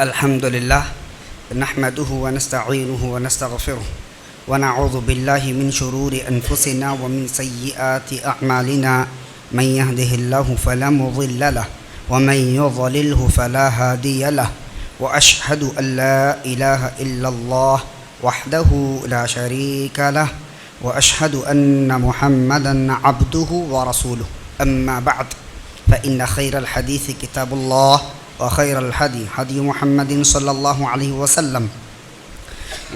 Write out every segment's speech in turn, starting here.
الحمد لله نحمده ونستعينه ونستغفره ونعوذ بالله من شرور أنفسنا ومن سيئات أعمالنا. من يهده الله فلا مضل له ومن يضلله فلا هادي له، وأشهد أن لا إله إلا الله وحده لا شريك له، وأشهد أن محمدا عبده ورسوله. أما بعد فإن خير الحديث كتاب الله، وخير الهدي هدي محمد صلى الله عليه وسلم،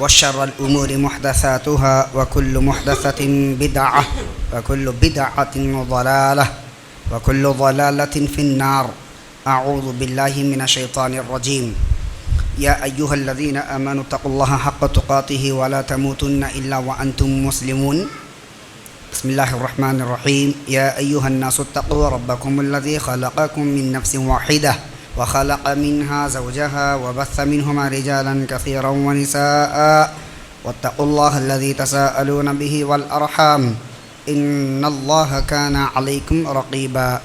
وشر الأمور محدثاتها، وكل محدثة بدعة، وكل بدعة ضلالة، وكل ضلالة في النار. أعوذ بالله من الشيطان الرجيم. يا أيها الذين آمنوا اتقوا الله حق تقاته ولا تموتن إلا وأنتم مسلمون. بسم الله الرحمن الرحيم. يا أيها الناس اتقوا ربكم الذي خلقكم من نفس واحدة وخلق منها زوجها وبث منهما رجالا كثيرا ونساء، واتقوا الله الذي تساءلون به والأرحام إن الله كان عليكم رقيبا.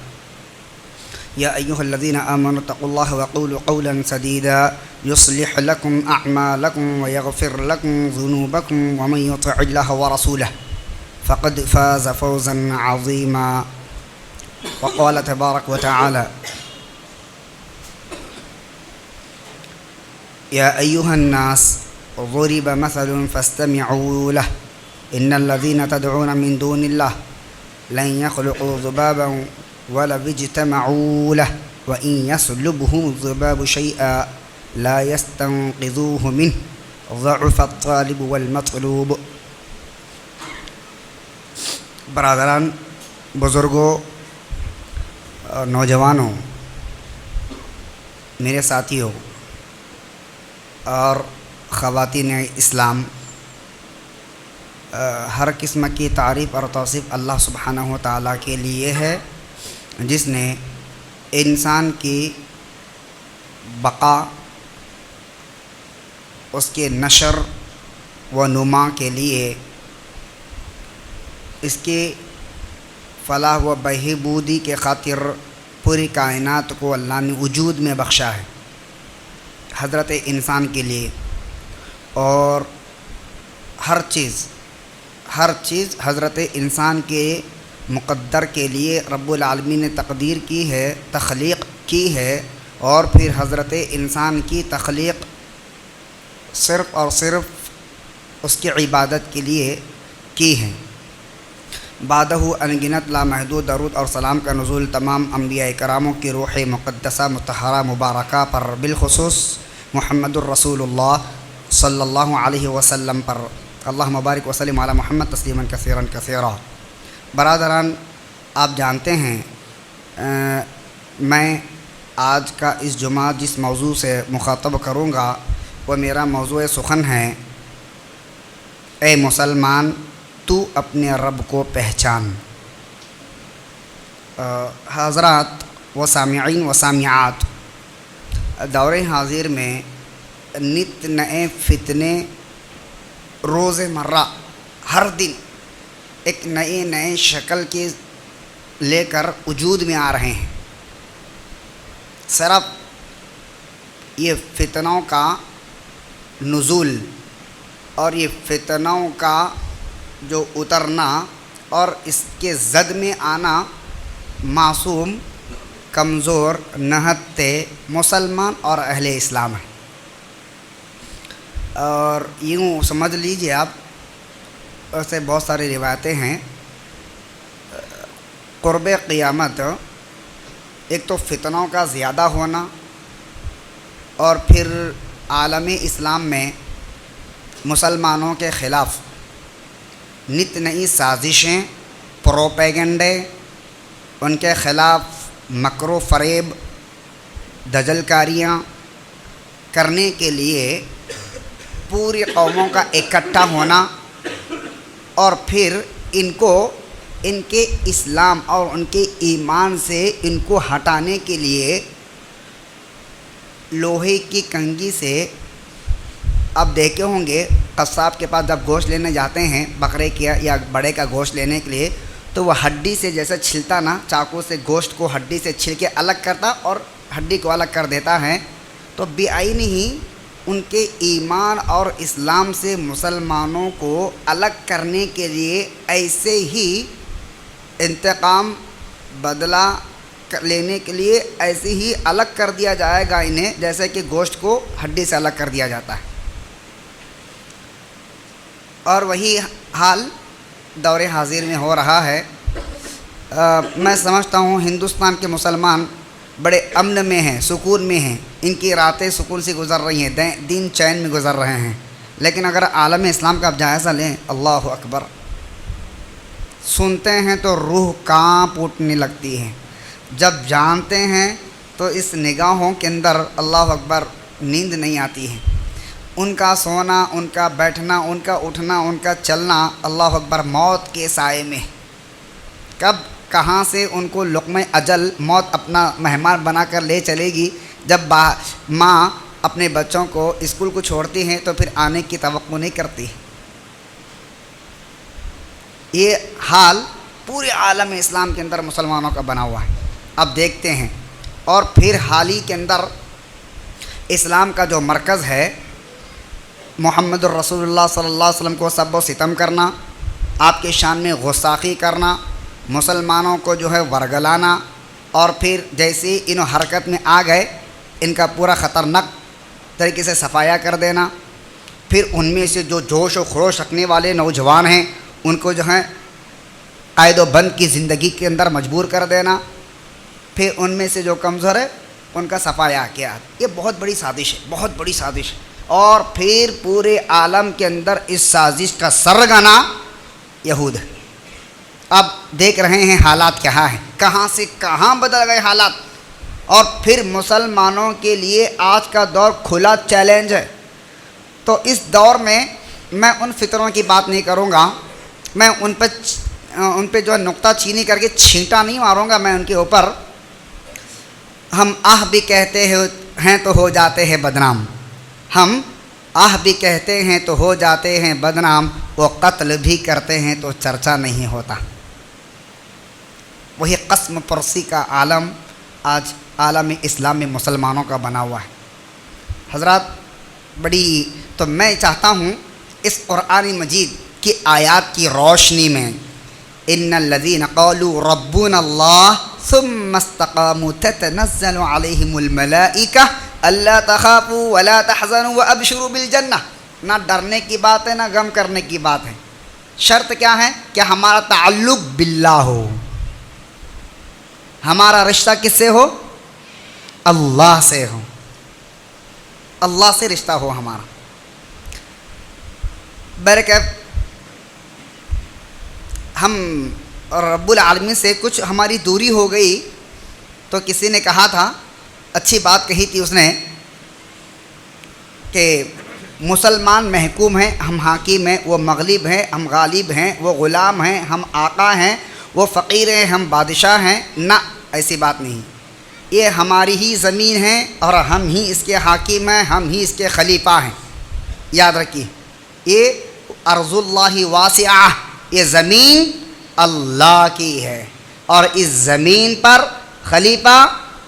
يا أيها الذين آمنوا اتقوا الله وقولوا قولا سديدا يصلح لكم أعمالكم ويغفر لكم ذنوبكم، ومن يطع الله ورسوله فقد فاز فوزا عظيما. وقال تبارك وتعالى: يا أيها الناس ضرب مثل فاستمعوا له إن الذين تدعون من دون الله لن يخلقوا ذبابا ولو اجتمعوا له وإن يسلبهم الذباب شيئا لا يستنقذوه منه ضعف الطالب والمطلوب. برادران، بزرگوں، نوجوانوں، میرے ساتھیوں اور خواتین اسلام، ہر قسم کی تعریف اور توصیف اللہ سبحانہ و تعالیٰ کے لیے ہے، جس نے انسان کی بقا، اس کے نشر و نما کے لیے، اس کے فلاح و بہبودی کے خاطر پوری کائنات کو اللہ نے وجود میں بخشا ہے حضرت انسان کے لیے. اور ہر چیز حضرت انسان کے مقدر کے لیے رب العالمین نے تقدیر کی ہے، تخلیق کی ہے، اور پھر حضرت انسان کی تخلیق صرف اور صرف اس کی عبادت کے لیے کی ہے. بعدہ انگنت لامحدود درود اور سلام کا نزول تمام انبیاء کراموں کی روح مقدسہ مطہرہ مبارکہ پر، بالخصوص محمد الرسول اللہ صلی اللہ علیہ وسلم پر. اللہم بارک وسلم علی محمد تسلیما کثیرا کثیرا. برادران، آپ جانتے ہیں میں آج کا اس جمعہ جس موضوع سے مخاطب کروں گا وہ میرا موضوع سخن ہے: اے مسلمان، تو اپنے رب کو پہچان. حضرات و سامعین و سامعات، دور حاضر میں نت نئے فتنے روز مرہ ہر دن ایک نئے شکل کے لے کر وجود میں آ رہے ہیں. صرف یہ فتنوں کا نزول اور یہ فتنوں کا جو اترنا اور اس کے زد میں آنا معصوم، کمزور، نہتے مسلمان اور اہل اسلام ہے. اور یوں سمجھ لیجئے آپ، ایسے بہت ساری روایتیں ہیں. قرب قیامت ایک تو فتنوں کا زیادہ ہونا، اور پھر عالم اسلام میں مسلمانوں کے خلاف نت نئی سازشیں، پروپیگنڈے، ان کے خلاف مکر و فریب، دجل کاریاں کرنے کے لیے پوری قوموں کا اکٹھا ہونا، اور پھر ان کو ان کے اسلام اور ان کے ایمان سے ان کو ہٹانے کے لیے لوہے کی کنگھی سے، آپ دیکھے ہوں گے قصاب کے پاس جب گوشت لینے جاتے ہیں بکرے کا یا بڑے کا گوشت لینے کے لیے، تو وہ ہڈی سے جیسے چھلتا نا، چاقو سے گوشت کو ہڈی سے چھل کے الگ کرتا اور ہڈی کو الگ کر دیتا ہے، تو بعین ہی ان کے ایمان اور اسلام سے مسلمانوں کو الگ کرنے کے لیے ایسے ہی انتقام بدلہ لینے کے لیے ایسے ہی الگ کر دیا جائے گا انہیں، جیسے کہ گوشت کو ہڈی سے الگ کر دیا جاتا ہے۔ اور وہی حال دور حاضر میں ہو رہا ہے۔ میں سمجھتا ہوں ہندوستان کے مسلمان بڑے امن میں ہیں، سکون میں ہیں، ان کی راتیں سکون سے گزر رہی ہیں، دن چین میں گزر رہے ہیں۔ لیکن اگر عالم اسلام کا آپ جائزہ لیں، اللہ اکبر، سنتے ہیں تو روح کانپ اٹھنے لگتی ہے، جب جانتے ہیں تو اس نگاہوں کے اندر اللہ اکبر نیند نہیں آتی ہے۔ ان کا سونا، ان کا بیٹھنا، ان کا اٹھنا، ان کا چلنا اللہ اکبر موت کے سائے میں، کب کہاں سے ان کو لقمہ اجل موت اپنا مہمان بنا کر لے چلے گی۔ جب ماں اپنے بچوں کو اسکول کو چھوڑتی ہیں تو پھر آنے کی توقع نہیں کرتی۔ یہ حال پورے عالم اسلام کے اندر مسلمانوں کا بنا ہوا ہے۔ اب دیکھتے ہیں، اور پھر حال ہی کے اندر اسلام کا جو مرکز ہے محمد الرسول اللہ صلی اللہ علیہ وسلم کو سب و ستم کرنا، آپ کے شان میں گستاخی کرنا، مسلمانوں کو جو ہے ورگلانا، اور پھر جیسے انہوں حرکت میں آ گئے ان کا پورا خطرناک طریقے سے صفایا کر دینا، پھر ان میں سے جو جوش و خروش رکھنے والے نوجوان ہیں ان کو جو ہے قید و بند کی زندگی کے اندر مجبور کر دینا، پھر ان میں سے جو کمزور ہے ان کا صفایا کیا۔ یہ بہت بڑی سازش ہے، بہت بڑی سازش، اور پھر پورے عالم کے اندر اس سازش کا سرغنہ یہود ہے۔ اب دیکھ رہے ہیں حالات کیا ہیں، کہاں سے کہاں بدل گئے حالات، اور پھر مسلمانوں کے لیے آج کا دور کھلا چیلنج ہے۔ تو اس دور میں میں ان فطروں کی بات نہیں کروں گا، میں ان پہ جو ہے نقطہ چینی کر کے چھینٹا نہیں ماروں گا میں ان کے اوپر۔ ہم بھی کہتے ہیں تو ہو جاتے ہیں بدنام، ہم بھی کہتے ہیں تو ہو جاتے ہیں بدنام، وہ قتل بھی کرتے ہیں تو چرچا نہیں ہوتا۔ وہی قسم پرسی کا عالم آج عالم اسلام میں مسلمانوں کا بنا ہوا ہے۔ حضرات تو میں چاہتا ہوں اس قرآن مجید کی آیات کی روشنی میں، ان الذین قالوا ربنا اللہ ثم استقاموا تتنزل علیہم الملائکہ الا تخافوا ولا تحزنوا وابشروا بالجنہ۔ نہ ڈرنے کی بات ہے، نہ غم کرنے کی بات ہے۔ شرط کیا ہے؟ کہ ہمارا تعلق باللہ ہو، ہمارا رشتہ کس سے ہو؟ اللہ سے ہو، اللہ سے رشتہ ہو ہمارا۔ برکت ہم رب العالمین سے کچھ ہماری دوری ہو گئی تو کسی نے کہا تھا، اچھی بات کہی تھی اس نے، کہ مسلمان محکوم ہیں، ہم حاکم ہیں، وہ مغلب ہیں، ہم غالب ہیں، وہ غلام ہیں، ہم آقا ہیں، وہ فقیر ہیں، ہم بادشاہ ہیں۔ نہ، ایسی بات نہیں، یہ ہماری ہی زمین ہے اور ہم ہی اس کے حاکم ہیں، ہم ہی اس کے خلیفہ ہیں۔ یاد رکھیے، یہ ارض اللہ واسعہ، یہ زمین اللہ کی ہے، اور اس زمین پر خلیفہ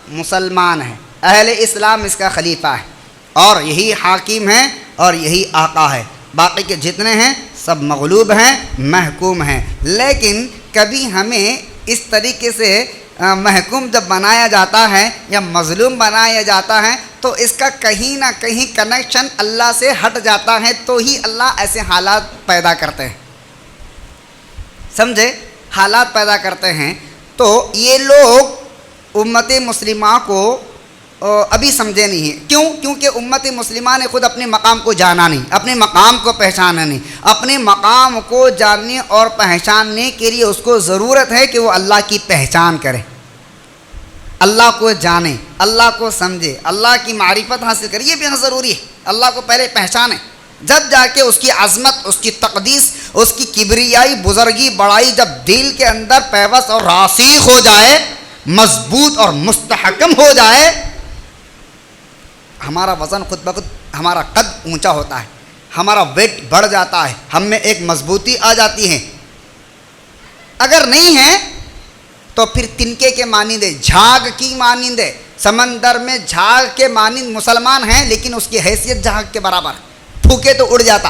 مسلمان ہے، اہل اسلام اس کا خلیفہ ہے، اور یہی حاکم ہے اور یہی آقا ہے۔ باقی کے جتنے ہیں سب مغلوب ہیں، محکوم ہیں۔ لیکن کبھی ہمیں اس طریقے سے محکوم جب بنایا جاتا ہے یا مظلوم بنایا جاتا ہے تو اس کا کہیں نہ کہیں کنیکشن اللہ سے ہٹ جاتا ہے، تو ہی اللہ ایسے حالات پیدا کرتے ہیں، سمجھے؟ حالات پیدا کرتے ہیں۔ تو یہ لوگ امت مسلمہ کو ابھی سمجھے نہیں ہیں۔ کیوں؟ کیونکہ امت مسلمہ نے خود اپنے مقام کو جانا نہیں، اپنے مقام کو پہچانا نہیں۔ اپنے مقام کو جاننے اور پہچاننے کے لیے اس کو ضرورت ہے کہ وہ اللہ کی پہچان کرے، اللہ کو جانے، اللہ کو سمجھے، اللہ کی معرفت حاصل کرے۔ یہ بھی ضروری ہے، اللہ کو پہلے پہچانے، جب جا کے اس کی عظمت، اس کی تقدیس، اس کی کبریائی، بزرگی، بڑائی جب دل کے اندر پیوست اور راسخ ہو جائے، مضبوط اور مستحکم ہو جائے، ہمارا وزن خود بخود، ہمارا قد اونچا ہوتا ہے، ہمارا ویٹ بڑھ جاتا ہے، ہم میں ایک مضبوطی آ جاتی ہے۔ اگر نہیں ہے تو پھر تنکے کے مانند ہے، جھاگ کی مانند ہے، سمندر میں جھاگ کے مانند مسلمان ہیں، لیکن اس کی حیثیت جھاگ کے برابر، پھونکے تو اڑ جاتا،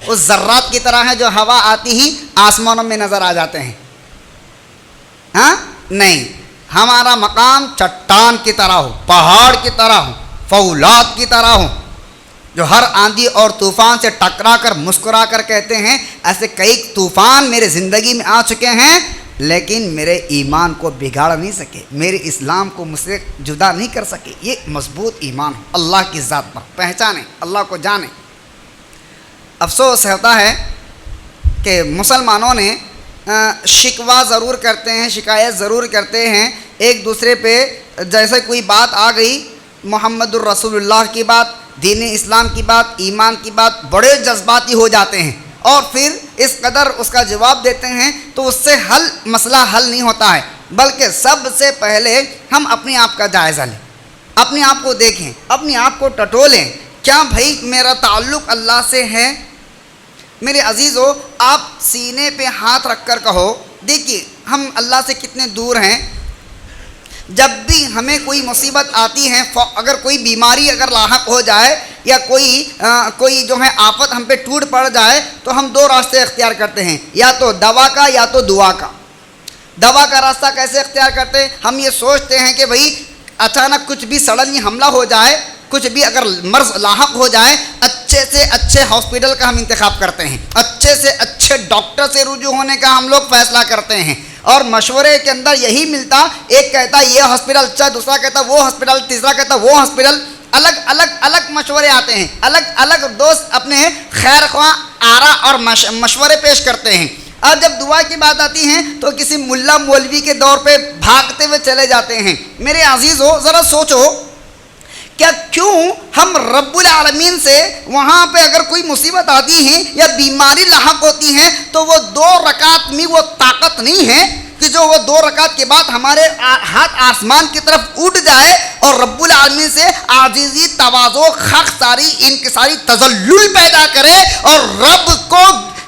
اس ذرات کی طرح ہے جو ہوا آتی ہی آسمانوں میں نظر آ جاتے ہیں. ہاں نہیں، ہمارا مقام چٹان کی طرح ہو، پہاڑ کی طرح ہو، فولاد کی طرح ہو، جو ہر آندھی اور طوفان سے ٹکرا کر مسکرا کر کہتے ہیں ایسے کئی طوفان میرے زندگی میں آ چکے ہیں لیکن میرے ایمان کو بگاڑ نہیں سکے، میرے اسلام کو مجھ سے جدا نہیں کر سکے. یہ مضبوط ایمان ہو اللہ کی ذات پر، پہچانیں، اللہ کو جانیں. افسوس ہوتا ہے کہ مسلمانوں نے شکوہ ضرور کرتے ہیں، شکایت ضرور کرتے ہیں ایک دوسرے پہ. جیسے کوئی بات آ گئی، محمد الرسول اللہ کی بات، دین اسلام کی بات، ایمان کی بات، بڑے جذباتی ہو جاتے ہیں اور پھر اس قدر اس کا جواب دیتے ہیں تو اس سے مسئلہ حل نہیں ہوتا ہے. بلکہ سب سے پہلے ہم اپنے آپ کا جائزہ لیں، اپنے آپ کو دیکھیں، اپنے آپ کو ٹٹولیں. کیا بھائی میرا تعلق اللہ سے ہے؟ میرے عزیزو، آپ سینے پہ ہاتھ رکھ کر کہو، دیکھیے ہم اللہ سے کتنے دور ہیں. جب بھی ہمیں کوئی مصیبت آتی ہے، اگر کوئی بیماری اگر لاحق ہو جائے یا کوئی جو ہے آفت ہم پہ ٹوٹ پڑ جائے تو ہم دو راستے اختیار کرتے ہیں، یا تو دوا کا یا تو دعا کا. دوا کا راستہ کیسے اختیار کرتے ہیں؟ ہم یہ سوچتے ہیں کہ بھائی اچانک کچھ بھی سڈنلی حملہ ہو جائے، کچھ بھی اگر مرض لاحق ہو جائے، اچھے سے اچھے ہاسپٹل کا ہم انتخاب کرتے ہیں، اچھے سے اچھے ڈاکٹر سے رجوع ہونے کا ہم لوگ فیصلہ کرتے ہیں. اور مشورے کے اندر یہی ملتا، ایک کہتا یہ ہاسپٹل اچھا، دوسرا کہتا وہ ہاسپٹل، تیسرا کہتا وہ ہاسپٹل. الگ مشورے آتے ہیں، الگ دوست اپنے خیر خواہ آرا اور مشورے پیش کرتے ہیں. اور جب دعا کی بات آتی ہے تو کسی ملا مولوی کے دور پہ بھاگتے ہوئے چلے جاتے ہیں. میرے عزیزو، ذرا سوچو، کیا کیوں ہم رب العالمین سے وہاں پہ اگر کوئی مصیبت آتی ہے یا بیماری لاحق ہوتی ہے تو وہ 2 رکعت میں وہ طاقت نہیں ہے کہ جو وہ 2 رکعت کے بعد ہمارے ہاتھ آسمان کی طرف اٹھ جائے اور رب العالمین سے عاجزی، تواضع، خاکساری، انکساری، تذلل پیدا کرے اور رب کو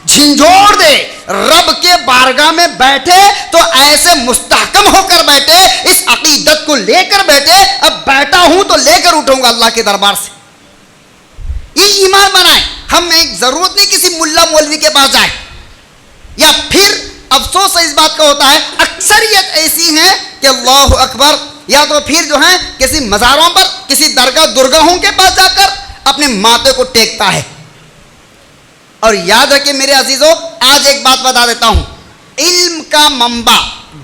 جھنجھوڑ دے، رب کے بارگاہ میں بیٹھے تو ایسے مستحکم ہو کر بیٹھے، اس عقیدت کو لے کر بیٹھے، اب بیٹھا ہوں تو لے کر اٹھوں گا اللہ کے دربار سے. یہ ایمان بنائے. ہمیں ضرورت نہیں کسی ملا مولوی کے پاس جائے. یا پھر افسوس اس بات کا ہوتا ہے اکثریت ایسی ہے کہ اللہ اکبر، یا تو پھر جو ہے کسی مزاروں پر، کسی درگاہوں کے پاس جا کر اپنے ماتھے کو ٹیکتا ہے. اور یاد رکھیں میرے عزیزو، آج ایک بات بتا دیتا ہوں، علم کا منبع،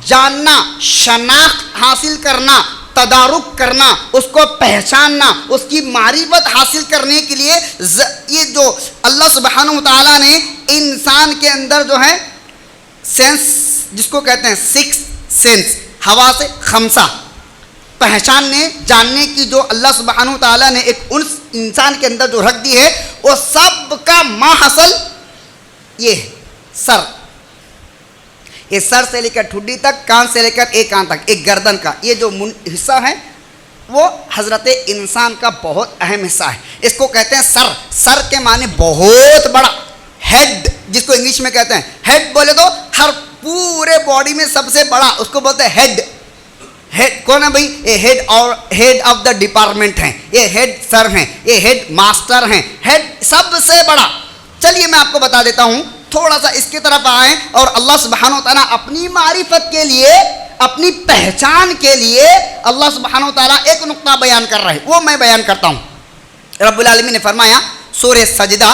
جاننا، شناخت حاصل کرنا، تدارک کرنا، اس کو پہچاننا، اس کی معرفت حاصل کرنے کے لیے یہ جو اللہ سبحانہ وتعالیٰ نے انسان کے اندر جو ہے سینس، جس کو کہتے ہیں 6 سینس، حواس خمسہ، پہچاننے جاننے کی جو اللہ سبحانہ وتعالیٰ نے ایک انسان کے اندر جو رکھ دی ہے، وہ سب کا ماحصل یہ ہے سر. یہ سر سے لے کر ٹھڈی تک، کان سے لے کر ایک کان تک، ایک گردن کا یہ جو حصہ ہے وہ حضرت انسان کا بہت اہم حصہ ہے. اس کو کہتے ہیں سر. سر کے معنی بہت بڑا، ہیڈ جس کو انگلش میں کہتے ہیں. ہیڈ بولے تو ہر پورے باڈی میں سب سے بڑا، اس کو بولتے ہیں ہیڈ. ہیڈ کون ہے بھائی؟ یہ ہیڈ آف دا ڈپارٹمنٹ ہیں، یہ ہیڈ سر ہیں، یہ ہیڈ ماسٹر ہیں، ہیڈ سب سے بڑا. چلیے میں آپ کو بتا دیتا ہوں، تھوڑا سا اس کی طرف آئیں اور اللہ سبحانہ و تعالیٰ اپنی معرفت کے لیے، اپنی پہچان کے لیے اللہ سبحانہ و تعالیٰ ایک نقطہ بیان کر رہے ہیں، وہ میں بیان کرتا ہوں. رب العالمین نے فرمایا سورہ سجدہ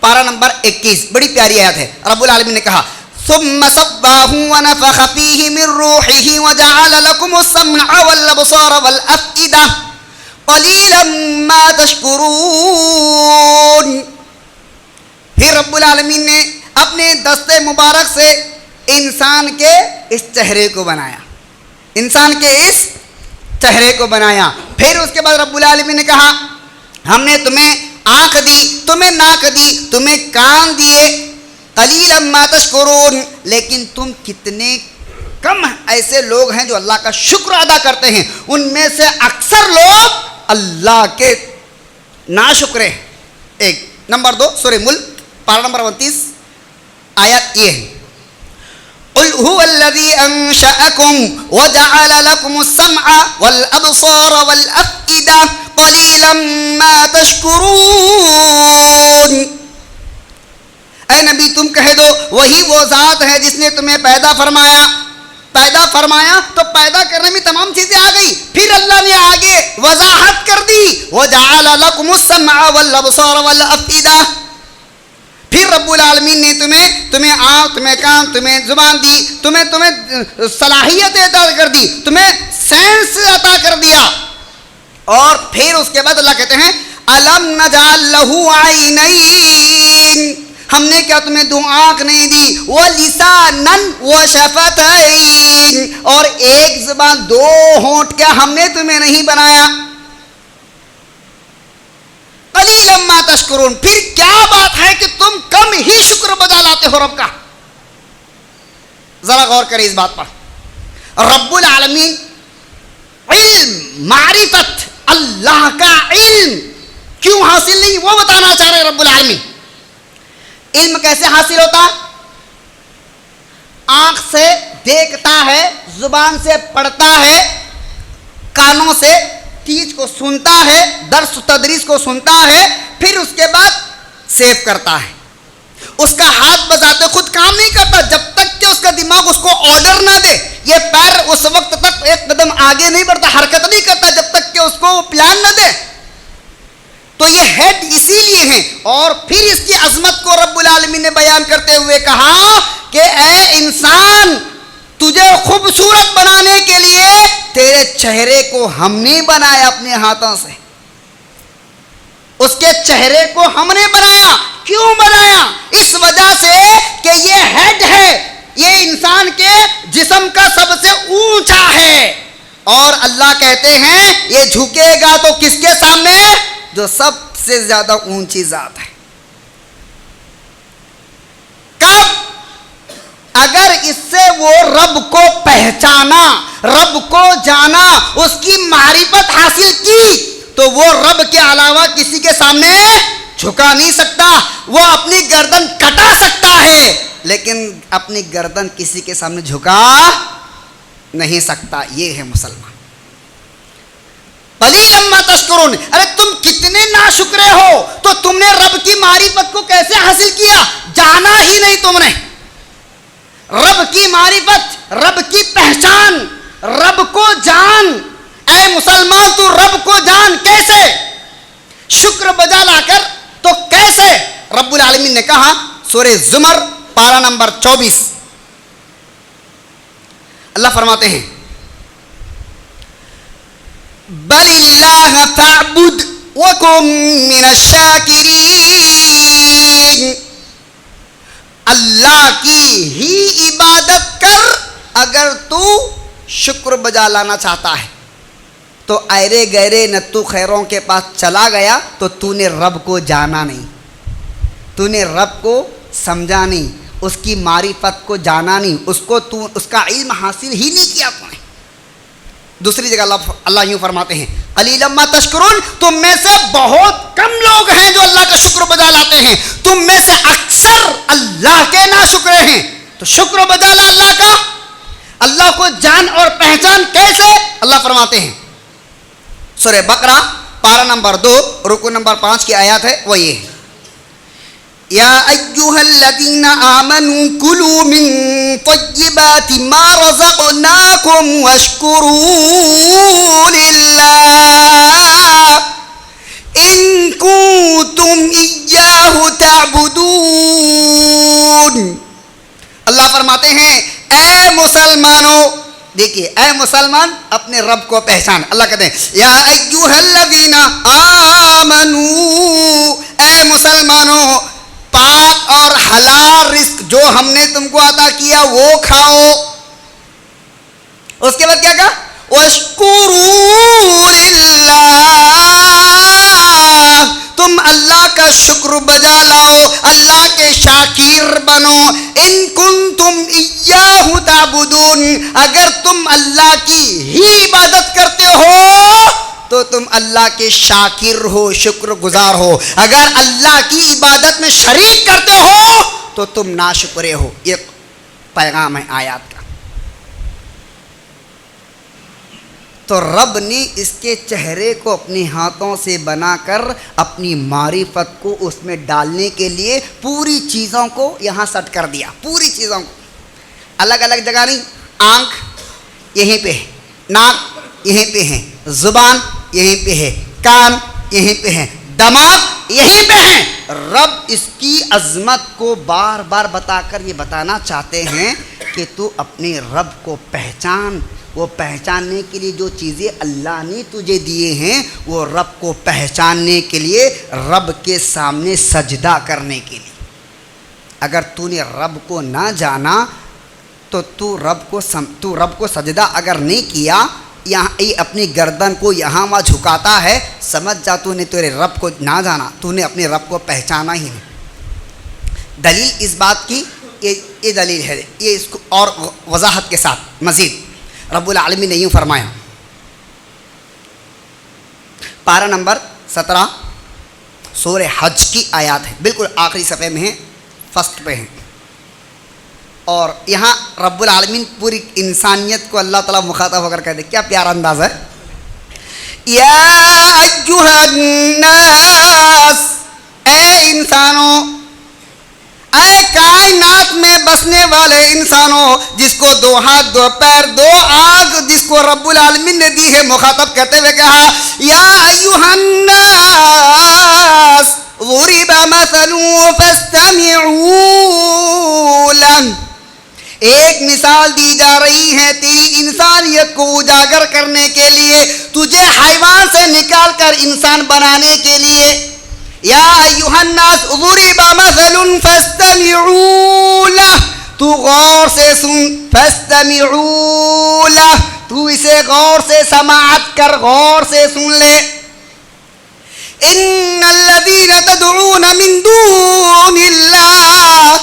پارہ نمبر 21، بڑی پیاری آیت ہے. رب العالمین نے کہا ثم صباه ونفخ فيه من روحه وجعل لكم السمع والابصار والافئدة قليلا ما تشکرون. پھر رب العالمین نے اپنے دست مبارک سے انسان کے اس چہرے کو بنایا، انسان کے اس چہرے کو بنایا. پھر اس کے بعد رب العالمین نے کہا ہم نے تمہیں آنکھ دی، تمہیں ناک دی، تمہیں کان دیے، قلیلا ما تشکرون، لیکن تم کتنے کم ایسے لوگ ہیں جو اللہ کا شکر ادا کرتے ہیں. ان میں سے اکثر لوگ اللہ کے ناشکرے. ایک نمبر 2 سورہ ملک پارہ نمبر 29 آیت یہ ہے قل هو الذي انشأكم وجعل لكم السمع والابصار والافئدة قليلا ما تشکرون. اے نبی تم کہہ دو وہی وہ ذات ہے جس نے تمہیں پیدا فرمایا تو پیدا کرنے میں تمام چیزیں آ گئی. پھر اللہ نے آگے وضاحت کر دی وَجَعَلَ لَكُمُ السَّمْعَ وَالْأَبْصَارَ وَالْأَفْئِدَةَ. پھر رب العالمین نے تمہیں آنکھ، تمہیں کان، تمہیں زبان دی، تمہیں صلاحیت عطا کر دی، تمہیں سینس عطا کر دیا. اور پھر اس کے بعد اللہ کہتے ہیں أَلَمْ نَجْعَلْ لَهُ عَيْنَيْنِ. ہم نے کیا تمہیں دو آنکھ نہیں دی؟ وَلِسَانًا وَشَفَتَيْنِ. اور ایک زبان، دو ہونٹ کیا ہم نے تمہیں نہیں بنایا؟ قَلِيلًا مَا تَشْكُرُونَ. پھر کیا بات ہے کہ تم کم ہی شکر بجا لاتے ہو رب کا؟ ذرا غور کریں اس بات پر. رب العالمین علم، معرفت، اللہ کا علم کیوں حاصل نہیں وہ بتانا چاہ رہے رب العالمین. علم کیسے حاصل ہوتا؟ آنکھ سے دیکھتا ہے، زبان سے پڑھتا ہے، کانوں سے چیز کو سنتا ہے، درس و تدریس کو سنتا ہے، پھر اس کے بعد سیو کرتا ہے. اس کا ہاتھ بذات خود کام نہیں کرتا جب تک کہ اس کا دماغ اس کو آرڈر نہ دے. یہ پیر اس وقت تک ایک قدم آگے نہیں بڑھتا، حرکت نہیں کرتا جب تک کہ اس کو پلان نہ دے. تو یہ ہیڈ اسی لیے ہیں. اور پھر اس کی عظمت کو رب العالمین نے بیان کرتے ہوئے کہا کہ اے انسان، تجھے خوبصورت بنانے کے لیے تیرے چہرے کو ہم نے بنایا اپنے ہاتھوں سے. اس کے چہرے کو ہم نے بنایا. کیوں بنایا؟ اس وجہ سے کہ یہ ہیڈ ہے، یہ انسان کے جسم کا سب سے اونچا ہے. اور اللہ کہتے ہیں یہ جھکے گا تو کس کے سامنے؟ جو سب سے زیادہ اونچی ذات ہے. کب؟ اگر اس سے وہ رب کو پہچانا، رب کو جانا، اس کی معرفت حاصل کی تو وہ رب کے علاوہ کسی کے سامنے جھکا نہیں سکتا. وہ اپنی گردن کٹا سکتا ہے لیکن اپنی گردن کسی کے سامنے جھکا نہیں سکتا. یہ ہے مسلمان. قلیلا ما تشکرون. ارے تم کتنے ناشکرے ہو. تو تم نے رب کی معرفت کو کیسے حاصل کیا؟ جانا ہی نہیں تم نے. رب کی معرفت، رب کی پہچان، رب کو جان. اے مسلمان تو رب کو جان. کیسے؟ شکر بجا لا کر. تو کیسے؟ رب العالمین نے کہا سورہ زمر پارہ نمبر 24. اللہ فرماتے ہیں بل اللہ فاعبد وکن من الشاکرین. اللہ کی ہی عبادت کر اگر تو شکر بجا لانا چاہتا ہے. تو ایرے گہرے نتو خیروں کے پاس چلا گیا تو نے رب کو جانا نہیں، تو نے رب کو سمجھا نہیں، اس کی معرفت کو جانا نہیں، اس کا علم حاصل ہی نہیں کیا تو نے. دوسری جگہ اللہ یوں فرماتے ہیں قلیلا ما تشکرون. تم میں سے بہت کم لوگ ہیں جو اللہ کا شکر بجا لاتے ہیں. تم میں سے اکثر اللہ کے ناشکرے ہیں. تو شکر بجا لا اللہ کا. اللہ کو جان اور پہچان کیسے؟ اللہ فرماتے ہیں سورہ بقرہ پارہ نمبر 2 رکوع نمبر 5 کی آیات ہے وہ یہ ہے یا ایھا الذین آمنوا کلوا من طیبات ما رزقناکم واشکروا للہ ان کنتم ایاہ تعبدون. اللہ فرماتے ہیں اے مسلمانوں، دیکھیے اے مسلمان اپنے رب کو پہچان. اللہ کہتے ہیں یا ایھا الذین آمنو، اے مسلمانوں پاک اور حلال رزق جو ہم نے تم کو عطا کیا وہ کھاؤ. اس کے بعد کیا کہا؟ واشکروا للہ، تم اللہ کا شکر بجا لاؤ، اللہ کے شاکر بنو. ان کنتم ایاہ تعبدون، اگر تم اللہ کی ہی عبادت کرتے ہو تو تم اللہ کے شاکر ہو، شکر گزار ہو. اگر اللہ کی عبادت میں شریک کرتے ہو تو تم ناشکرے ہو. یہ پیغام ہے آیات کا. تو رب نے اس کے چہرے کو اپنے ہاتھوں سے بنا کر اپنی معرفت کو اس میں ڈالنے کے لیے پوری چیزوں کو یہاں سیٹ کر دیا. پوری چیزوں کو الگ الگ جگہ نہیں. آنکھ یہیں پہ ہے, ناک یہیں پہ ہے, زبان یہیں پہ ہے, کان یہیں پہ ہے, دماغ یہیں پہ ہے. رب اس کی عظمت کو بار بار بتا کر یہ بتانا چاہتے ہیں کہ تو اپنے رب کو پہچان. وہ پہچاننے کے لیے جو چیزیں اللہ نے تجھے دیے ہیں وہ رب کو پہچاننے کے لیے, رب کے سامنے سجدہ کرنے کے لیے. اگر تو نے رب کو نہ جانا تو تو رب کو سجدہ اگر نہیں کیا, یہاں اپنی گردن کو یہاں وہاں جھکاتا ہے, سمجھ جا تو نے تیرے رب کو نہ جانا, تو نے اپنے رب کو پہچانا ہی نہیں. دلیل اس بات کی یہ دلیل ہے, یہ اس کو اور وضاحت کے ساتھ مزید رب العالمین نے یوں فرمایا. پارہ نمبر 17 سورہ حج کی آیات ہے, بالکل آخری صفحے میں ہے, فرسٹ پہ ہے. اور یہاں رب العالمین پوری انسانیت کو اللہ تعالیٰ مخاطب ہو کر کہتے ہیں, کیا پیارا انداز ہے. یا ایھا الناس, اے انسانوں, اے کائنات میں بسنے والے انسانوں, جس کو 2 ہاتھ 2 پیر 2 آنکھ جس کو رب العالمین نے دی ہے, مخاطب کرتے ہوئے کہا یا ایھا الناس ضرب مثل فاستمعوا لہ. ایک مثال دی جا رہی ہے تیری انسانیت کو اجاگر کرنے کے لیے, تجھے حیوان سے نکال کر انسان بنانے کے لیے. یا ایھا الناس ضرب مثل فاستمعوا لہ, تو غور سے سن, فاستمعوا لہ, تو اسے غور سے سماعت کر, غور سے سن لے. ان الذین تدعون من دون اللہ,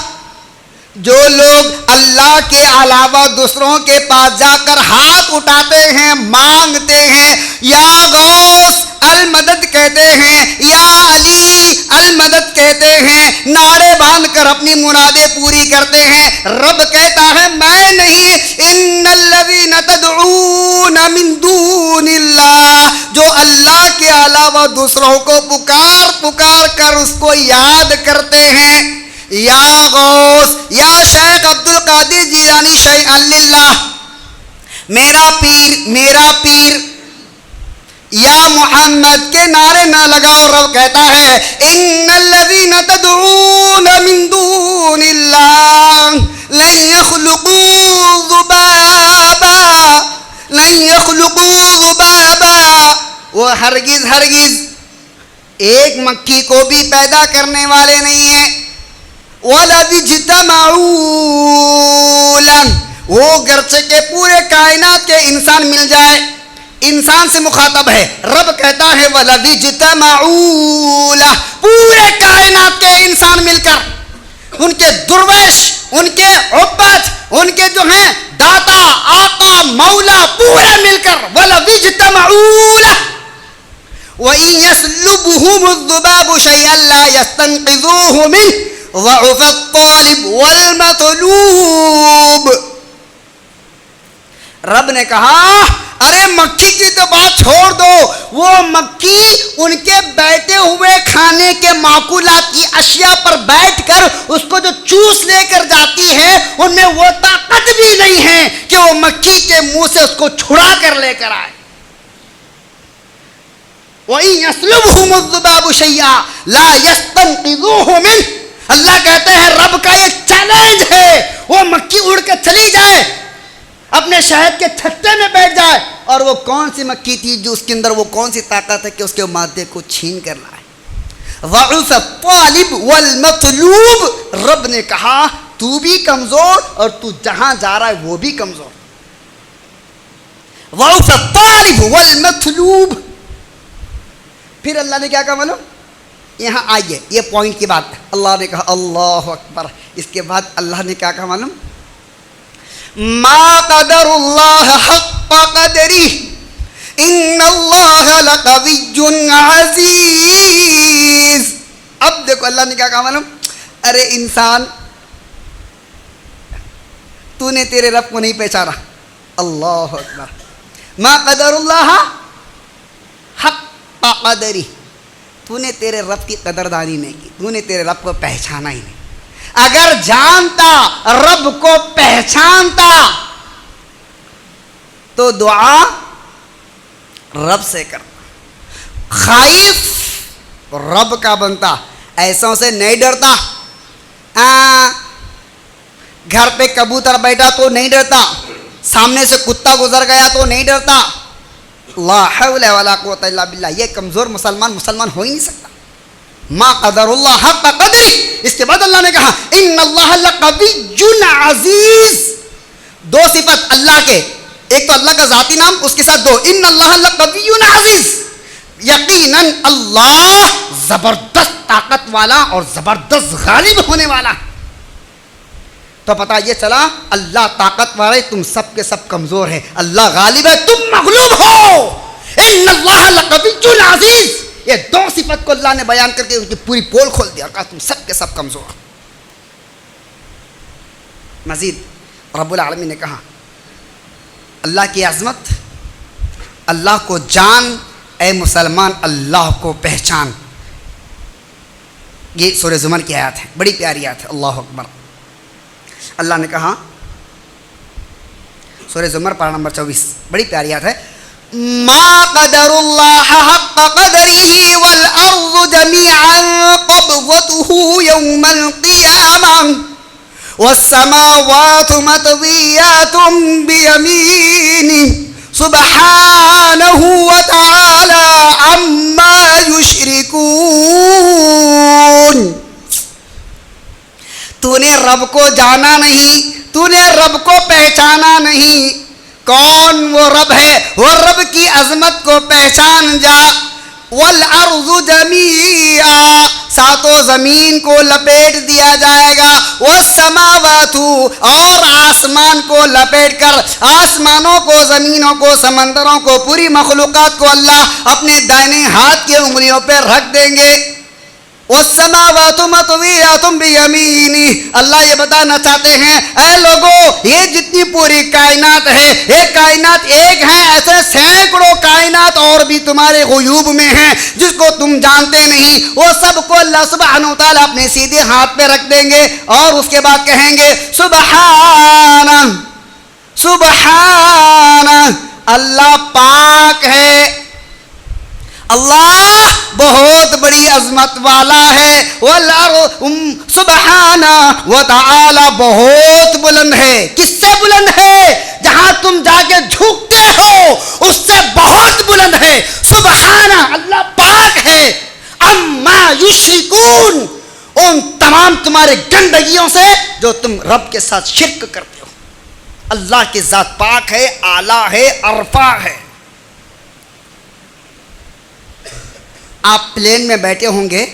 جو لوگ اللہ کے علاوہ دوسروں کے پاس جا کر ہاتھ اٹھاتے ہیں, مانگتے ہیں, یا غوث المدد کہتے ہیں, یا علی المدد کہتے ہیں, نعرے باندھ کر اپنی مرادیں پوری کرتے ہیں, رب کہتا ہے میں نہیں. ان الذین تدعون من دون اللہ, جو اللہ کے علاوہ دوسروں کو پکار کر اس کو یاد کرتے ہیں, یا غوث, یا شیخ عبد القادر جیلانی شیئا للہ, میرا پیر, یا محمد کے نعرے نہ لگاؤ. رب کہتا ہے ان الذین تدعون من دون اللہ لن يخلقوا ذبابا, وہ ہرگز ایک مکھی کو بھی پیدا کرنے والے نہیں ہیں. وَلَوِ اجْتَمَعُوا لَهُ, وہ گرچہ کہ پورے کائنات کے انسان مل جائے, انسان سے مخاطب ہے, رب کہتا ہے وَلَوِ اجْتَمَعُوا لَهُ, پورے کائنات کے انسان مل کر, ان کے درویش, ان کے عباد, ان کے جو ہیں داتا, آقا, مولا, پورے مل کر, وَلَوِ اجْتَمَعُوا لَهُ وَإِن يَسْلُبْهُمُ الذُّبَابُ شَيْئًا لَا يَسْتَنقِذُوهُ مِنْهُ ضعف الطالب والمطلوب. رب نے کہا ارے مکھی کی تو بات چھوڑ دو, وہ مکھی ان کے بیٹھے ہوئے کھانے کے معقولات کی اشیاء پر بیٹھ کر اس کو جو چوس لے کر جاتی ہے, ان میں وہ طاقت بھی نہیں ہے کہ وہ مکھی کے منہ سے اس کو چھڑا کر لے کر آئے. وَإِن يَسْلُبْهُمُ الذُّبَابُ شَيْئًا لَا يَسْتَنقِذُوهُ مِنْهُ, اللہ کہتے ہیں رب کا یہ چیلنج ہے, وہ مکھی اڑ کے چلی جائے, اپنے شہد کے چھتے میں بیٹھ جائے, اور وہ کون سی مکھی تھی جو اس کے اندر وہ کون سی طاقت ہے کہ اس کے مادے کو چھین کر لائے. ضعف الطالب والمطلوب, رب نے کہا تو بھی کمزور اور تو جہاں جا رہا ہے وہ بھی کمزور. ضعف الطالب والمطلوب. پھر اللہ نے کیا کہا معلوم, یہاں آئیے یہ پوائنٹ کی بات, اللہ نے کہا اللہ اکبر, اس کے بعد اللہ نے کیا کہا معلوم, ما قدر اللہ حق قدری ان اللہ لقوی عزیز. اب دیکھو اللہ نے کیا کہا معلوم, ارے انسان تو نے تیرے رب کو نہیں پہچانا. اللہ اکبر. ما قدر اللہ حق قدری. تو نے تیرے رب کی قدردانی نہیں کی, تو نے تیرے رب کو پہچانا ہی نہیں. اگر جانتا, رب کو پہچانتا تو دعا رب سے کرتا. خائف رب کا بنتا, ایسوں سے نہیں ڈرتا. گھر پہ کبوتر بیٹھا تو نہیں ڈرتا, سامنے سے کتا گزر گیا تو نہیں ڈرتا. لا حول ولا قوت الا باللہ. یہ کمزور مسلمان ہو ہی نہیں سکتا. ما قدر اللہ حق قدری. اس کے بعد اللہ نے کہا ان اللہ لقوی عزیز. دو صفت اللہ کے, ایک تو اللہ کا ذاتی نام, اس کے ساتھ دو, ان اللہ لقوی عزیز. یقیناً اللہ زبردست طاقت والا اور زبردست غالب ہونے والا. تو پتہ یہ چلا اللہ طاقت والا ہے, تم سب کے سب کمزور ہیں. اللہ غالب ہے, تم مغلوب ہو. ان اللہ لقوی عزیز. یہ دو صفت کو اللہ نے بیان کر کے ان کی پوری پول کھول دیا, کہا تم سب کے سب کمزور. مزید رب العالمین نے کہا اللہ کی عظمت, اللہ کو جان, اے مسلمان اللہ کو پہچان. یہ سورہ زمر کی آیات ہے, بڑی پیاری آیت ہے. اللہ اکبر. اللہ نے کہا سورہ زمر پارہ نمبر 24, بڑی پیاری آیت ہے. ما قدر اللہ حق قدره والارض جميعا قبضته يوم القيامة والسماوات مطويات بيمينه سبحانه وتعالى عما يشركون. تو نے رب کو جانا نہیں, تو نے رب کو پہچانا نہیں. کون وہ رب ہے؟ وہ رب کی عظمت کو پہچان جا. والارض جميعا, ساتوں زمین کو لپیٹ دیا جائے گا. والسماوات, اور آسمان کو لپیٹ کر, آسمانوں کو, زمینوں کو, سمندروں کو, پوری مخلوقات کو اللہ اپنے دائیں ہاتھ کی انگلیوں پہ رکھ دیں گے. والسماوات مطویات بیمینہ. اللہ یہ بتانا چاہتے ہیں اے لوگوں, یہ جتنی پوری کائنات ہے, یہ کائنات ایک ہے, ایسے سینکڑوں کائنات اور بھی تمہارے غیوب میں ہیں جس کو تم جانتے نہیں. وہ سب کو اللہ سبحانہ و تعالیٰ اپنے سیدھے ہاتھ پہ رکھ دیں گے اور اس کے بعد کہیں گے سبحانہ سبحانہ, اللہ پاک ہے, اللہ بہت بڑی عظمت والا ہے. سبحانہ و تعالی بہت بلند ہے. کس سے بلند ہے؟ جہاں تم جا کے جھکتے ہو اس سے بہت بلند ہے. سبحانہ, اللہ پاک ہے. عما یشرکون, ان تمام تمہارے گندگیوں سے جو تم رب کے ساتھ شرک کرتے ہو. اللہ کی ذات پاک ہے, اعلیٰ ہے, ارفع ہے. آپ پلین میں بیٹھے ہوں گے,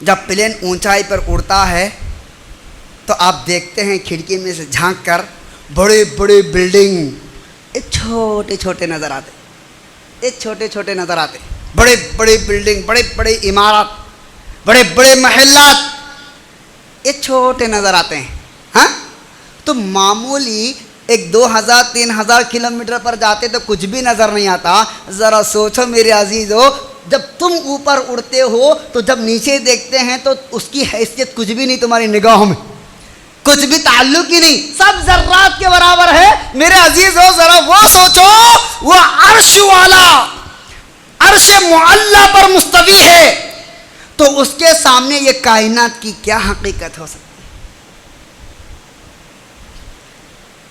جب پلین اونچائی پر اڑتا ہے تو آپ دیکھتے ہیں کھڑکی میں سے جھانک کر بڑے بڑے بلڈنگ چھوٹے چھوٹے نظر آتے, ایک چھوٹے چھوٹے نظر آتے. بڑے بڑے بلڈنگ, بڑے بڑے عمارات, بڑے بڑے محلات ایک چھوٹے نظر آتے ہیں. ہاں, تو معمولی 1,000-2,000-3,000 کلومیٹر پر جاتے تو کچھ بھی نظر نہیں آتا. ذرا سوچو میرے عزیزو, جب تم اوپر اڑتے ہو تو جب نیچے دیکھتے ہیں تو اس کی حیثیت کچھ بھی نہیں, تمہاری نگاہوں میں کچھ بھی تعلق ہی نہیں, سب ذرات کے برابر ہے. میرے عزیزو ذرا وہ سوچو, وہ عرش والا, عرش معلی پر مستوی ہے, تو اس کے سامنے یہ کائنات کی کیا حقیقت ہو سکتی.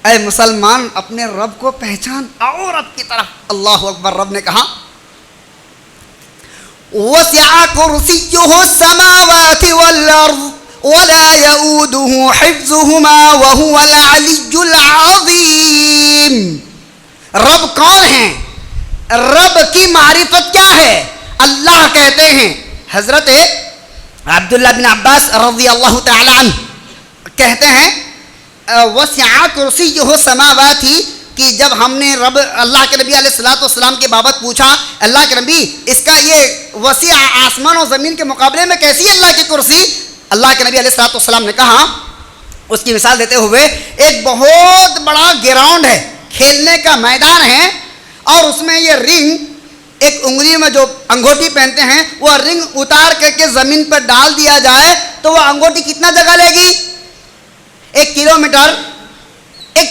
اے مسلمان, اپنے رب کو پہچان, آؤ رب کی طرف. اللہ اکبر. رب نے کہا وسع کرسیہ السماوات والارض ولا یؤودہ حفظہما وہو العلی العظیم. رب کون ہیں؟ رب کی معرفت کیا ہے؟ اللہ کہتے ہیں. حضرت عبداللہ بن عباس رضی اللہ تعالی عنہ کہتے ہیں وسع کرسیہ السماوات, کہ جب ہم نے رب اللہ کے نبی علیہ الصلوۃ والسلام کے بابت پوچھا, اللہ کے نبی اس کا یہ وسیع آسمان و زمین کے مقابلے میں کیسی ہے اللہ کی کرسی؟ اللہ کے نبی علیہ الصلوۃ والسلام نے کہا اس کی مثال دیتے ہوئے ایک بہت بڑا گراؤنڈ ہے، کھیلنے کا میدان ہے، اور اس میں یہ رنگ ایک انگلی میں جو انگوٹھی پہنتے ہیں وہ رنگ اتار کر کے زمین پر ڈال دیا جائے تو وہ انگوٹھی کتنا جگہ لے گی؟ 1 کلومیٹر، ایک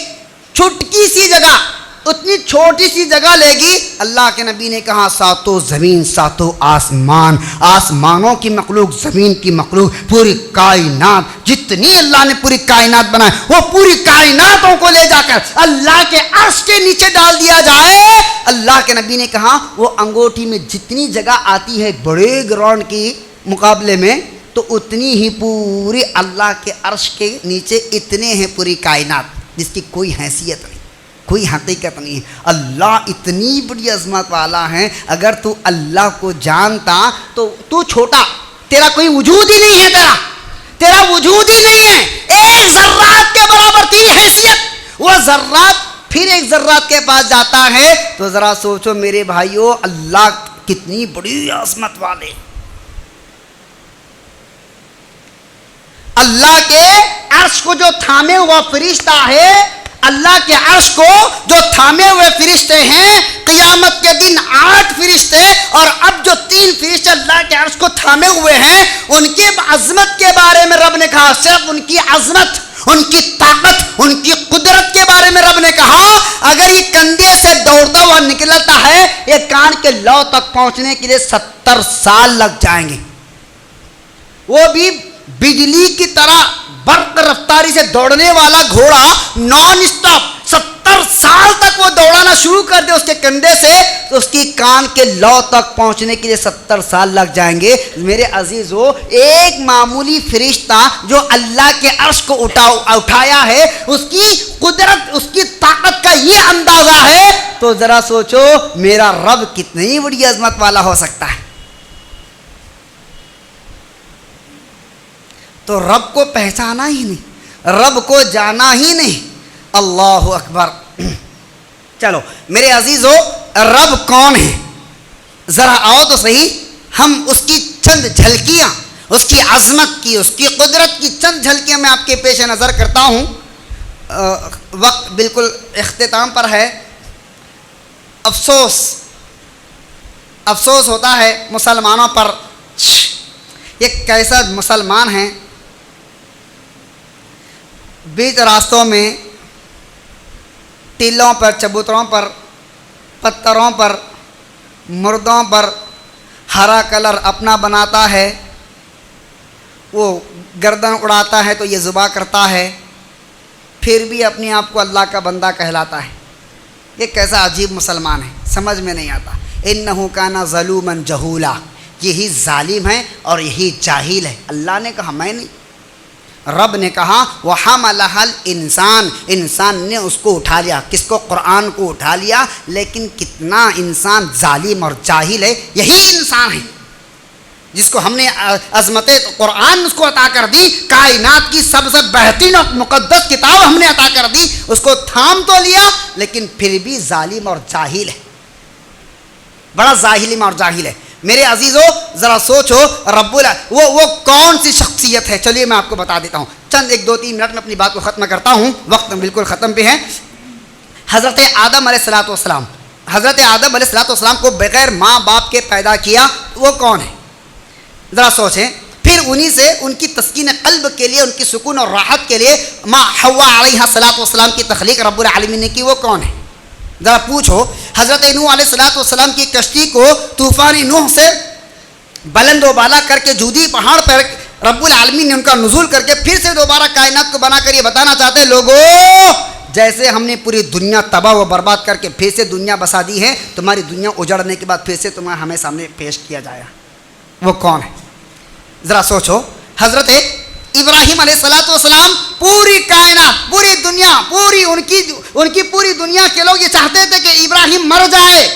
چھٹکی سی جگہ، اتنی چھوٹی سی جگہ لے گی۔ اللہ کے نبی نے کہا ساتوں زمین ساتوں آسمان، آسمانوں کی مخلوق، زمین کی مخلوق، پوری کائنات جتنی اللہ نے پوری کائنات بنائے وہ پوری کائناتوں کو لے جا کر اللہ کے عرش کے نیچے ڈال دیا جائے۔ اللہ کے نبی نے کہا وہ انگوٹھی میں جتنی جگہ آتی ہے بڑے گراؤنڈ کی مقابلے میں، تو اتنی ہی پوری اللہ کے عرش کے نیچے اتنے ہیں پوری کائنات، جس کی کوئی حیثیت نہیں، کوئی حقیقت نہیں ہے۔ اللہ اتنی بڑی عظمت والا ہے، اگر تو اللہ کو جانتا تو تو چھوٹا، تیرا کوئی وجود ہی نہیں ہے، تیرا وجود ہی نہیں ہے، ایک ذرات کے برابر تیری حیثیت، وہ ذرات پھر ایک ذرات کے پاس جاتا ہے، تو ذرا سوچو میرے بھائیو اللہ کتنی بڑی عظمت والے۔ اللہ کے عرش کو جو تھامے ہوا فرشتہ ہے، اللہ کے عرش کو جو تھامے ہوئے فرشتے ہیں، قیامت کے دن 8 فرشتے اور اب جو 3 فرشتے اللہ کے عرش کو تھامے ہوئے ہیں، ان کی عظمت کے بارے میں رب نے کہا، صرف ان کی عظمت، ان کی طاقت، ان کی قدرت کے بارے میں رب نے کہا، اگر یہ کندھے سے دوڑتا ہوا نکلتا ہے، یہ کان کے لو تک پہنچنے کے لیے 70 سال لگ جائیں گے، وہ بھی بجلی کی طرح برق رفتاری سے دوڑنے والا گھوڑا نان اسٹاپ 70 سال تک وہ دوڑانا شروع کر دے اس کے کندھے سے، تو اس کی کان کے لو تک پہنچنے کے لیے 70 سال لگ جائیں گے۔ میرے عزیزو، ایک معمولی فرشتہ جو اللہ کے عرش کو اٹھایا ہے، اس کی قدرت، اس کی طاقت کا یہ اندازہ ہے، تو ذرا سوچو میرا رب کتنی بڑی عظمت والا ہو سکتا ہے۔ تو رب کو پہچانا ہی نہیں، رب کو جانا ہی نہیں، اللہ اکبر۔ چلو میرے عزیزو، رب کون ہے؟ ذرا آؤ تو صحیح، ہم اس کی چند جھلکیاں، اس کی عظمت کی، اس کی قدرت کی چند جھلکیاں میں آپ کے پیش نظر کرتا ہوں۔ وقت بالکل اختتام پر ہے۔ افسوس ہوتا ہے مسلمانوں پر، یہ کیسا مسلمان ہیں، بیچ راستوں میں ٹیلوں پر، چبوتروں پر، پتھروں پر، مردوں پر ہرا کلر اپنا بناتا ہے، وہ گردن اڑاتا ہے تو یہ ذبح کرتا ہے، پھر بھی اپنے آپ کو اللہ کا بندہ کہلاتا ہے۔ یہ کیسا عجیب مسلمان ہے، سمجھ میں نہیں آتا۔ انہ کان ظلوما جہولا، یہی ظالم ہے اور یہی جاہل ہے۔ اللہ نے کہا میں نہیں، رب نے کہا وَحَمَلَهَا الْإِنسان، انسان نے اس کو اٹھا لیا، کس کو؟ قرآن کو اٹھا لیا۔ لیکن کتنا انسان ظالم اور جاہل ہے، یہی انسان ہے جس کو ہم نے عظمت قرآن اس کو عطا کر دی، کائنات کی سب سے بہترین اور مقدس کتاب ہم نے عطا کر دی، اس کو تھام تو لیا لیکن پھر بھی ظالم اور جاہل ہے، بڑا ظالم اور جاہل ہے۔ میرے عزیزو ذرا سوچو، وہ کون سی شخصیت ہے؟ چلیے میں آپ کو بتا دیتا ہوں، چند 1-2-3 منٹ میں اپنی بات کو ختم کرتا ہوں، وقت بالکل ختم پہ ہے۔ حضرت آدم علیہ السلام، حضرت آدم علیہ السلام کو بغیر ماں باپ کے پیدا کیا، وہ کون ہے؟ ذرا سوچیں۔ پھر انہی سے ان کی تسکین قلب کے لیے، ان کی سکون اور راحت کے لیے ماں حوا علیہ السلام کی تخلیق رب العالمین نے کی، وہ کون ہے؟ ذرا پوچھو۔ حضرت نوح علیہ السلام کی کشتی کو طوفان نوح سے بلند و بالا کر کے جودی پہاڑ پر رب العالمین نے ان کا نزول کر کے پھر سے دوبارہ کائنات کو بنا کر یہ بتانا چاہتے ہیں، لوگوں جیسے ہم نے پوری دنیا تباہ و برباد کر کے پھر سے دنیا بسا دی ہے، تمہاری دنیا اجڑنے کے بعد پھر سے تمہیں ہمیں سامنے پیش کیا جائے گا۔ وہ کون ہے؟ ذرا سوچو۔ حضرت ابراہیم علیہ السلام، پوری کائنات، پوری دنیا، ان کی پوری دنیا کے لوگ یہ چاہتے تھے کہ ابراہیم مر جائے،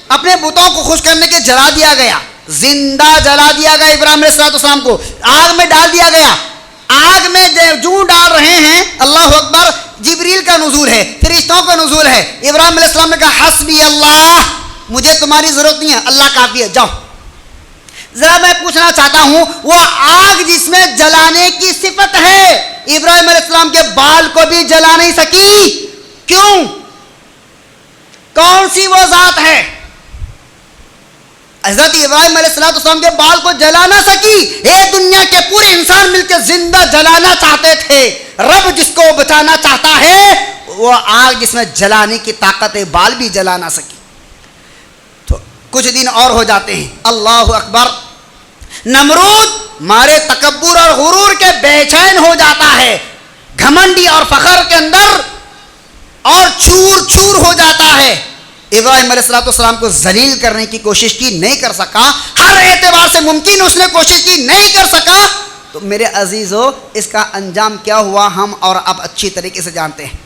اپنے بتوں کو خوش کرنے کے جلا دیا گیا، زندہ جلا دیا گیا ابراہیم علیہ السلام کو، آگ میں ڈال دیا گیا۔ آگ میں جو ڈال رہے ہیں، اللہ اکبر، جبریل کا نزول ہے، فرشتوں کا نزول ہے۔ ابراہیم علیہ السلام نے کہا حسبی اللہ، مجھے تمہاری ضرورت نہیں ہے، اللہ کافی ہے، جاؤ۔ ذرا میں پوچھنا چاہتا ہوں وہ آگ جس میں جلانے کی صفت ہے ابراہیم علیہ السلام کے بال کو بھی جلا نہیں سکی، کیوں؟ کون سی وہ ذات ہے؟ حضرت ابراہیم علیہ السلام کے بال کو جلا نہ سکی، یہ دنیا کے پورے انسان مل کے زندہ جلانا چاہتے تھے، رب جس کو بچانا چاہتا ہے وہ آگ جس میں جلانے کی طاقت ہے بال بھی جلا نہ سکی۔ تو کچھ دن اور ہو جاتے ہیں، اللہ اکبر، نمرود مارے تکبر اور غرور کے بے چین ہو جاتا ہے، گھمنڈی اور فخر کے اندر اور چور چور ہو جاتا ہے۔ ابراہیم علیہ السلام کو ذلیل کرنے کی کوشش کی، نہیں کر سکا، ہر اعتبار سے ممکن اس نے کوشش کی، نہیں کر سکا۔ تو میرے عزیزو اس کا انجام کیا ہوا ہم اور اب اچھی طریقے سے جانتے ہیں۔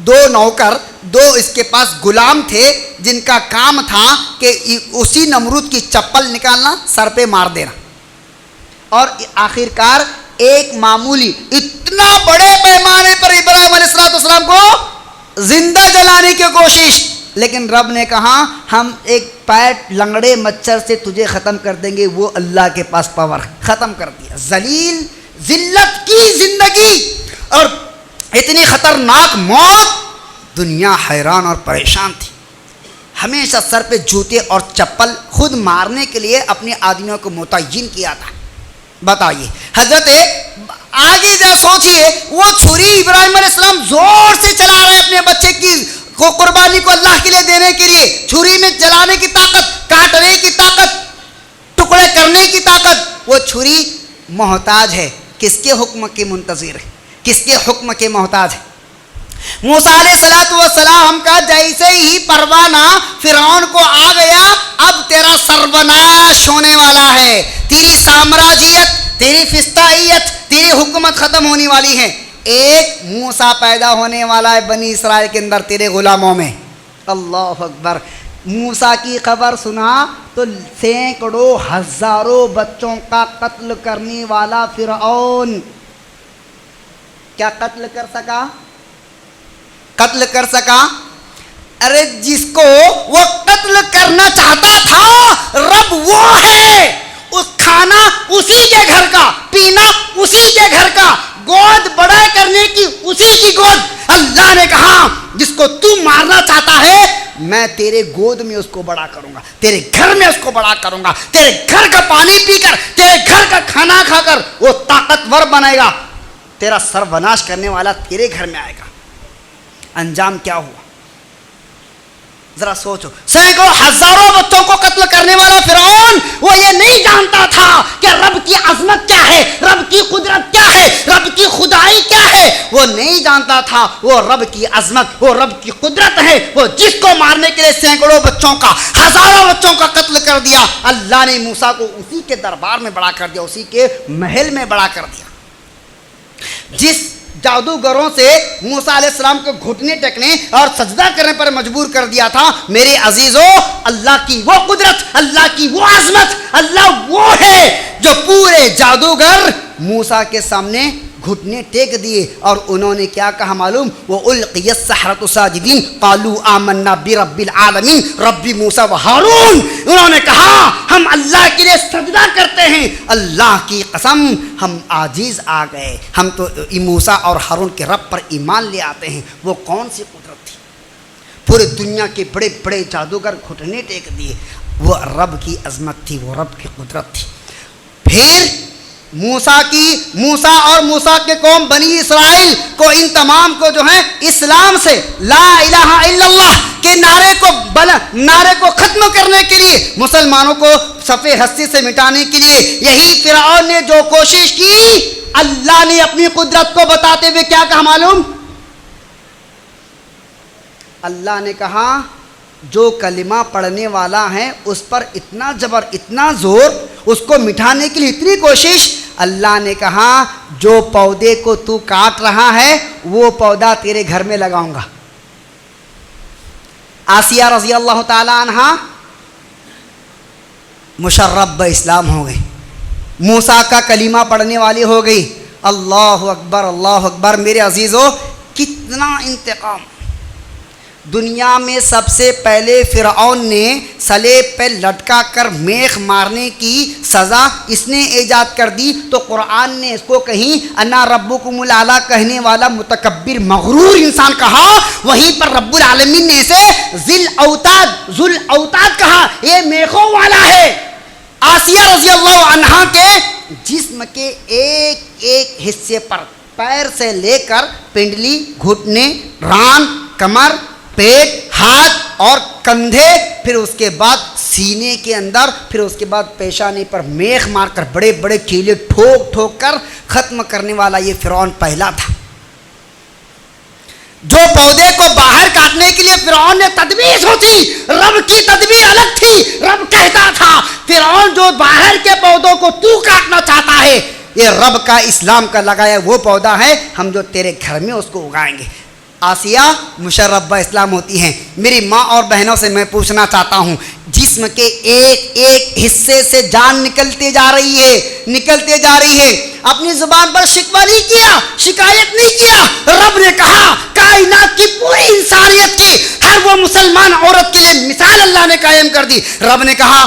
دو نوکر، دو اس کے پاس غلام تھے جن کا کام تھا کہ اسی نمرود کی چپل نکالنا، سر پہ مار دینا، اور آخر کار ایک معمولی اتنا بڑے پیمانے پر ابراہیم علیہ السلام کو زندہ جلانے کی کوشش، لیکن رب نے کہا ہم ایک پیٹ لنگڑے مچھر سے تجھے ختم کر دیں گے، وہ اللہ کے پاس پاور، ختم کر دیا۔ ذلیل، ذلت کی زندگی اور اتنی خطرناک موت، دنیا حیران اور پریشان تھی۔ ہمیشہ سر پہ جوتے اور چپل خود مارنے کے لیے اپنے آدمیوں کو متعین کیا تھا۔ بتائیے حضرت آگے جا سوچئے، وہ چھری ابراہیم علیہ السلام زور سے چلا رہے اپنے بچے کی قربانی کو اللہ کے لیے دینے کے لیے، چھری میں جلانے کی طاقت، کاٹنے کی طاقت، ٹکڑے کرنے کی طاقت۔ وہ چھری محتاج ہے، کس کے حکم کے منتظر ہے، کس کے حکم کے محتاج ہے؟ موسیٰ علیہ السلام کا جیسے ہی پروانہ فرعون کو آ گیا، اب تیرا سربناش ہونے والا ہے، تیری سامراجیت، تیری فسطائیت، تیری حکومت ختم ہونے والی ہے۔ ایک موسیٰ پیدا ہونے والا ہے بنی اسرائیل کے اندر تیرے غلاموں میں۔ اللہ اکبر، موسیٰ کی خبر سنا تو سینکڑوں ہزاروں بچوں کا قتل کرنے والا فرعون کیا قتل کر سکا؟ قتل کر سکا؟ ارے جس کو وہ قتل کرنا چاہتا تھا رب وہ ہے، اس کھانا اسی کے گھر کا، پینا اسی کے گھر کا، گود بڑا کرنے کی اسی کی گود۔ اللہ نے کہا جس کو تو مارنا چاہتا ہے میں تیرے گود میں اس کو بڑا کروں گا، تیرے گھر میں اس کو بڑا کروں گا، تیرے گھر کا پانی پی کر، تیرے گھر کا کھانا کھا کر وہ طاقتور بنے گا، تیرا سربناش کرنے والا تیرے گھر میں آئے گا۔ انجام کیا ہوا ذرا سوچو، سینکڑوں ہزاروں بچوں کو قتل کرنے والا فرعون وہ یہ نہیں جانتا تھا کہ رب کی عظمت کیا ہے، رب کی قدرت کیا ہے، رب کی خدائی کیا ہے، وہ نہیں جانتا تھا وہ رب کی عظمت، وہ رب کی قدرت ہے، وہ جس کو مارنے کے لیے سینکڑوں بچوں کا، ہزاروں بچوں کا قتل کر دیا۔ اللہ نے موسیٰ کو اسی کے دربار میں بڑا کر دیا، اسی کے محل میں بڑا کر دیا۔ جس جادوگروں سے موسیٰ علیہ السلام کو گھٹنے ٹیکنے اور سجدہ کرنے پر مجبور کر دیا تھا، میرے عزیزو اللہ کی وہ قدرت، اللہ کی وہ عظمت، اللہ وہ ہے جو پورے جادوگر موسیٰ کے سامنے گھٹنے ٹیک دیے، اور انہوں نے کیا کہا معلوم؟ وَأُلْقِيَ السَّحَرَةُ سَاجِدِينَ قَالُوا آمَنَّا بِرَبِّ الْعَالَمِينَ رَبِّ موسیٰ وَہارون۔ انہوں نے کہا ہم اللہ کے لیے سجدہ کرتے ہیں، اللہ کی قسم ہم عاجز آ گئے، ہم تو موسیٰ اور ہارون کے رب پر ایمان لے آتے ہیں۔ وہ کون سی قدرت تھی؟ پورے دنیا کے بڑے بڑے جادوگر گھٹنے ٹیک دیے، وہ رب کی عظمت تھی، وہ رب کی قدرت تھی۔ پھر موسیٰ اور موسیٰ کے قوم بنی اسرائیل کو، ان تمام کو جو ہے اسلام سے، لا الہ الا اللہ کے نعرے کو ختم کرنے کے لیے، مسلمانوں کو صفِ ہستی سے مٹانے کے لیے، یہی فرعون نے جو کوشش کی، اللہ نے اپنی قدرت کو بتاتے ہوئے کیا کہا معلوم؟ اللہ نے کہا جو کلمہ پڑھنے والا ہے اس پر اتنا جبر، اتنا زور، اس کو مٹانے کے لیے اتنی کوشش، اللہ نے کہا جو پودے کو تو کاٹ رہا ہے وہ پودا تیرے گھر میں لگاؤں گا۔ آسیہ رضی اللہ تعالی عنہ مشرب اسلام ہو گئی، موسیٰ کا کلمہ پڑھنے والی ہو گئی۔ اللہ اکبر، اللہ اکبر۔ میرے عزیزو کتنا انتقام، دنیا میں سب سے پہلے فرعون نے صلیب پہ لٹکا کر میخ مارنے کی سزا اس نے ایجاد کر دی، تو قرآن نے اس کو کہیں انا ربکم الاعلیٰ کہنے والا متکبر مغرور انسان کہا، وہیں پر رب العالمین نے اسے ذل اوتاد کہا، یہ میخوں والا ہے۔ آسیہ رضی اللہ عنہا کے جسم کے ایک ایک حصے پر پیر سے لے کر پنڈلی، گھٹنے، ران، کمر، پیٹ، ہاتھ اور کندھے، پھر اس کے بعد سینے کے اندر، پھر اس کے بعد پیشانی پر میخ مار کر بڑے بڑے کیلے ٹھوک ٹھوک کر ختم کرنے والا یہ فرعون پہلا تھا۔ جو پودے کو باہر کاٹنے کے لیے فرعون نے تدبیر سوچی، رب کی تدبیر الگ تھی۔ رب کہتا تھا فرعون جو باہر کے پودوں کو تو کاٹنا چاہتا ہے، یہ رب کا اسلام کا لگایا وہ پودا ہے، ہم جو تیرے گھر میں اس کو اگائیں گے۔ آسیہ مشربہ اسلام ہوتی ہیں۔ میری ماں اور بہنوں سے میں پوچھنا چاہتا ہوں، جسم کے ایک ایک حصے سے جان نکلتے جا رہی ہے، اپنی زبان پر شکوہ نہیں کیا، شکایت نہیں کیا۔ رب نے کہا کائنات کی پوری انسانیت کی ہر وہ مسلمان عورت کے لیے مثال اللہ نے قائم کر دی۔ رب نے کہا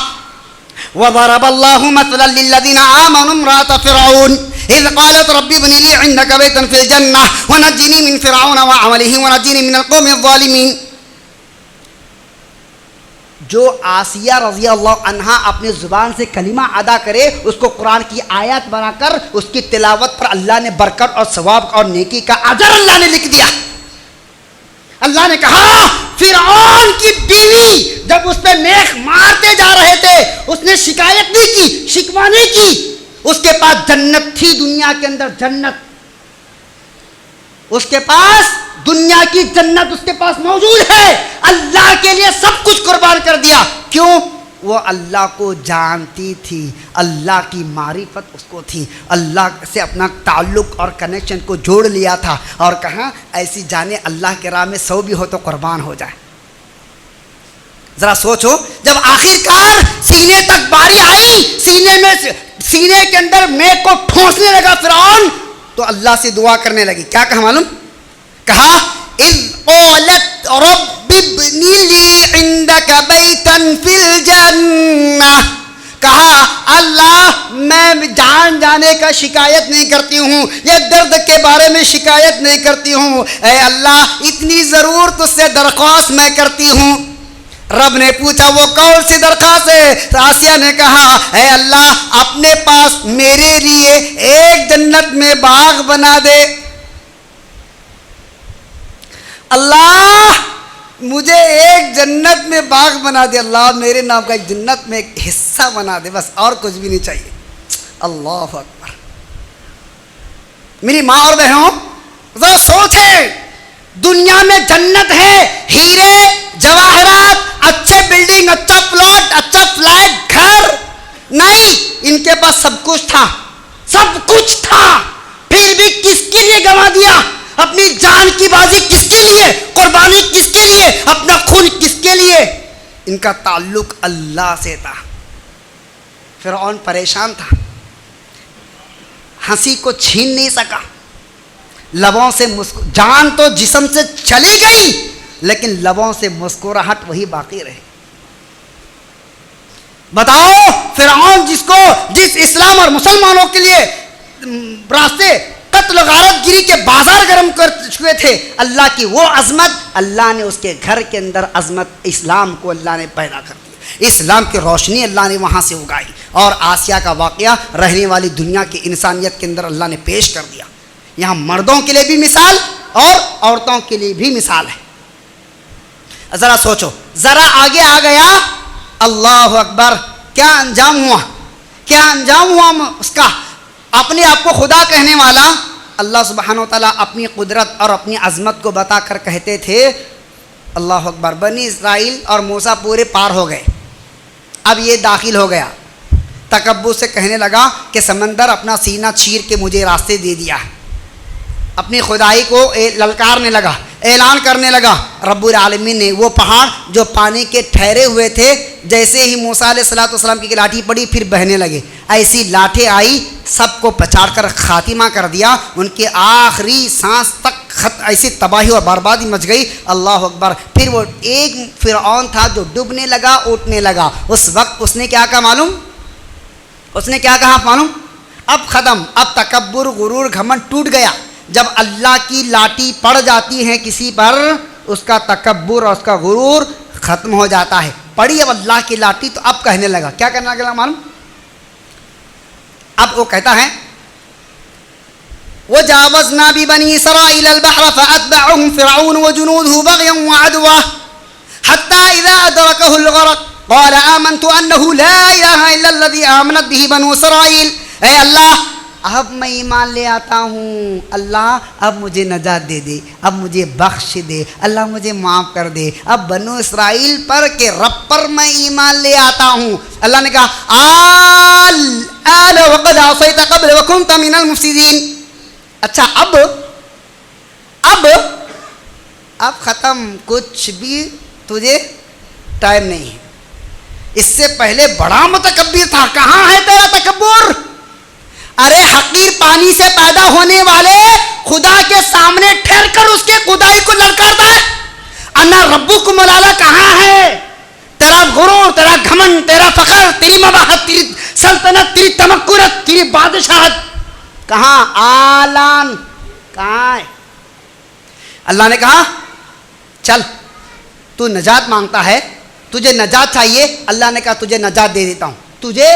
وَضَرَبَ اللَّهُ مَثَلًا لِّلَّذِينَ آمَنُوا امْرَأَتَ فِرْعَوْنَ إِذْ قَالَتْ رَبِّ ابْنِ لِي عِندَكَ بَيْتًا فِي الْجَنَّةِ وَنَجِّنِي مِنْ فِرْعَوْنَ وَعَمَلِهِ وَنَجِّنِي مِنَ الْقَوْمِ الظَّالِمِينَ۔ جو آسیہ رضی اللہ عنہا اپنی زبان سے کلمہ ادا کرے، اس کو قرآن کی آیات بنا کر اس کی تلاوت پر اللہ نے برکت اور ثواب اور نیکی کا اجر اللہ نے لکھ دیا۔ اللہ نے کہا فرعون کی بیوی جب اس پہ میخ مارتے جا رہے تھے، اس نے شکایت نہیں کی، شکوہ نہیں کی۔ اس کے پاس جنت تھی، دنیا کے اندر جنت، اس کے پاس دنیا کی جنت اس کے پاس موجود ہے۔ اللہ کے لیے سب کچھ قربان کر دیا۔ کیوں؟ وہ اللہ کو جانتی تھی، اللہ کی معرفت اس کو تھی، اللہ سے اپنا تعلق اور کنیکشن کو جوڑ لیا تھا، اور کہاں ایسی جانے اللہ کے راہ میں 100 بھی ہو تو قربان ہو جائے۔ ذرا سوچو، جب آخرکار سینے تک باری آئی، سینے کے اندر میخ کو ٹھونسنے لگا فرعون، تو اللہ سے دعا کرنے لگی۔ کیا کہا معلوم؟ کہا اذ قالت رب ابن لی عندک بیتا فی الجنہ، کہا اللہ میں جان جانے کا شکایت نہیں کرتی ہوں، یہ درد کے بارے میں شکایت نہیں کرتی ہوں، اے اللہ اتنی ضرور تجھ سے درخواست میں کرتی ہوں۔ رب نے پوچھا وہ کون سی درخواست ہے؟ آسیہ نے کہا اے اللہ اپنے پاس میرے لیے ایک جنت میں باغ بنا دے، اللہ مجھے ایک جنت میں باغ بنا دے، اللہ میرے نام کا ایک جنت میں ایک حصہ بنا دے، بس اور کچھ بھی نہیں چاہیے۔ اللہ اکبر۔ میری ماں اور بہنوں ذرا سوچیں، دنیا میں جنت ہے، ہیرے جواہرات، اچھے بلڈنگ، اچھا پلاٹ، اچھا فلیٹ، گھر نہیں، ان کے پاس سب کچھ تھا، پھر بھی کس کے لیے گنوا دیا؟ اپنی جان کی بازی کس کے لیے؟ قربانی کس کے لیے؟ اپنا خون کس کے لیے؟ ان کا تعلق اللہ سے تھا۔ فرعون پریشان تھا، ہنسی کو چھین نہیں سکا، لبوں سے جان تو جسم سے چلی گئی لیکن لبوں سے مسکراہٹ وہی باقی رہی۔ بتاؤ فرعون جس اسلام اور مسلمانوں کے لیے راستے قتل و غارت گیری کے بازار گرم کر چکے تھے، اللہ کی وہ عظمت، اللہ نے اس کے گھر کے اندر عظمت اسلام کو اللہ نے پیدا کر دیا، اسلام کی روشنی اللہ نے وہاں سے اگائی، اور آسیہ کا واقعہ رہنے والی دنیا کی انسانیت کے اندر اللہ نے پیش کر دیا۔ یہاں مردوں کے لیے بھی مثال اور عورتوں کے لیے بھی مثال ہے۔ ذرا سوچو، ذرا آگے آ گیا، اللہ اکبر، کیا انجام ہوا اس کا؟ اپنے آپ کو خدا کہنے والا اللہ سبحانہ و تعالیٰ اپنی قدرت اور اپنی عظمت کو بتا کر کہتے تھے، اللہ اکبر، بنی اسرائیل اور موسیٰ پورے پار ہو گئے، اب یہ داخل ہو گیا، تکبر سے کہنے لگا کہ سمندر اپنا سینہ چیر کے مجھے راستے دے دیا، اپنی خدائی کو للکارنے لگا، اعلان کرنے لگا۔ رب العالمین نے وہ پہاڑ جو پانی کے ٹھہرے ہوئے تھے، جیسے ہی موسیٰ علیہ السلام کی لاٹھی پڑی پھر بہنے لگے، ایسی لاٹھیں آئی، سب کو پچاڑ کر خاتمہ کر دیا، ان کے آخری سانس تک ایسی تباہی اور بربادی مچ گئی. اللہ اکبر. پھر وہ ایک فرعون تھا جو ڈوبنے لگا, اٹھنے لگا. اس وقت اس نے کیا کہا معلوم؟ اس نے کیا کہا معلوم؟ اب ختم, اب تکبر, غرور, گھمنڈ ٹوٹ گیا. جب اللہ کی لاٹھی پڑ جاتی ہے کسی پر, اس کا تکبر اور اس کا غرور ختم ہو جاتا ہے. پڑی اب اللہ کی لاٹھی تو اب کہنے لگا, کیا کرنے لگا معلوم؟ اب وہ کہتا ہے وَجَاوَزْنَا بِبَنِي إِسْرَائِيلَ الْبَحْرَ فَأَتْبَعَهُمْ فِرْعَوْنُ وَجُنُودُهُ بَغْيًا وَعَدْوًا حَتَّى إِذَا أَدْرَكَهُ الْغَرَقُ قَالَ آمَنْتُ أَنَّهُ لَا إِلَهَ إِلَّا الَّذِي آمَنَتْ بِهِ بَنُو إِسْرَائِيلَ. اے اللہ اب میں ایمان لے آتا ہوں, اللہ اب مجھے نجات دے دے, اب مجھے بخش دے, اللہ مجھے معاف کر دے. اب بنو اسرائیل پر کہ رب پر میں ایمان لے آتا ہوں. اللہ نے کہا آل وقد عصیت قبل وکنت من المفسدین. اچھا اب ختم, کچھ بھی تجھے ٹائم نہیں ہے. اس سے پہلے بڑا متکبر تھا, کہاں ہے تیرا تکبر؟ ارے حقیر پانی سے پیدا ہونے والے خدا کے سامنے ٹھہر کر اس کے خدائی کو للکارتا ہے. انا ربکم الاعلی کہاں ہے؟ تیرا غرور, تیرا گھمنڈ, تیرا فخر, تیری مباحت, تیری سلطنت, تیری تمکرت, تیری بادشاہت کہاں؟ آلان کہاں ہے؟ اللہ نے کہا چل تو نجات مانگتا ہے, تجھے نجات چاہیے. اللہ نے کہا تجھے نجات دے دیتا ہوں, تجھے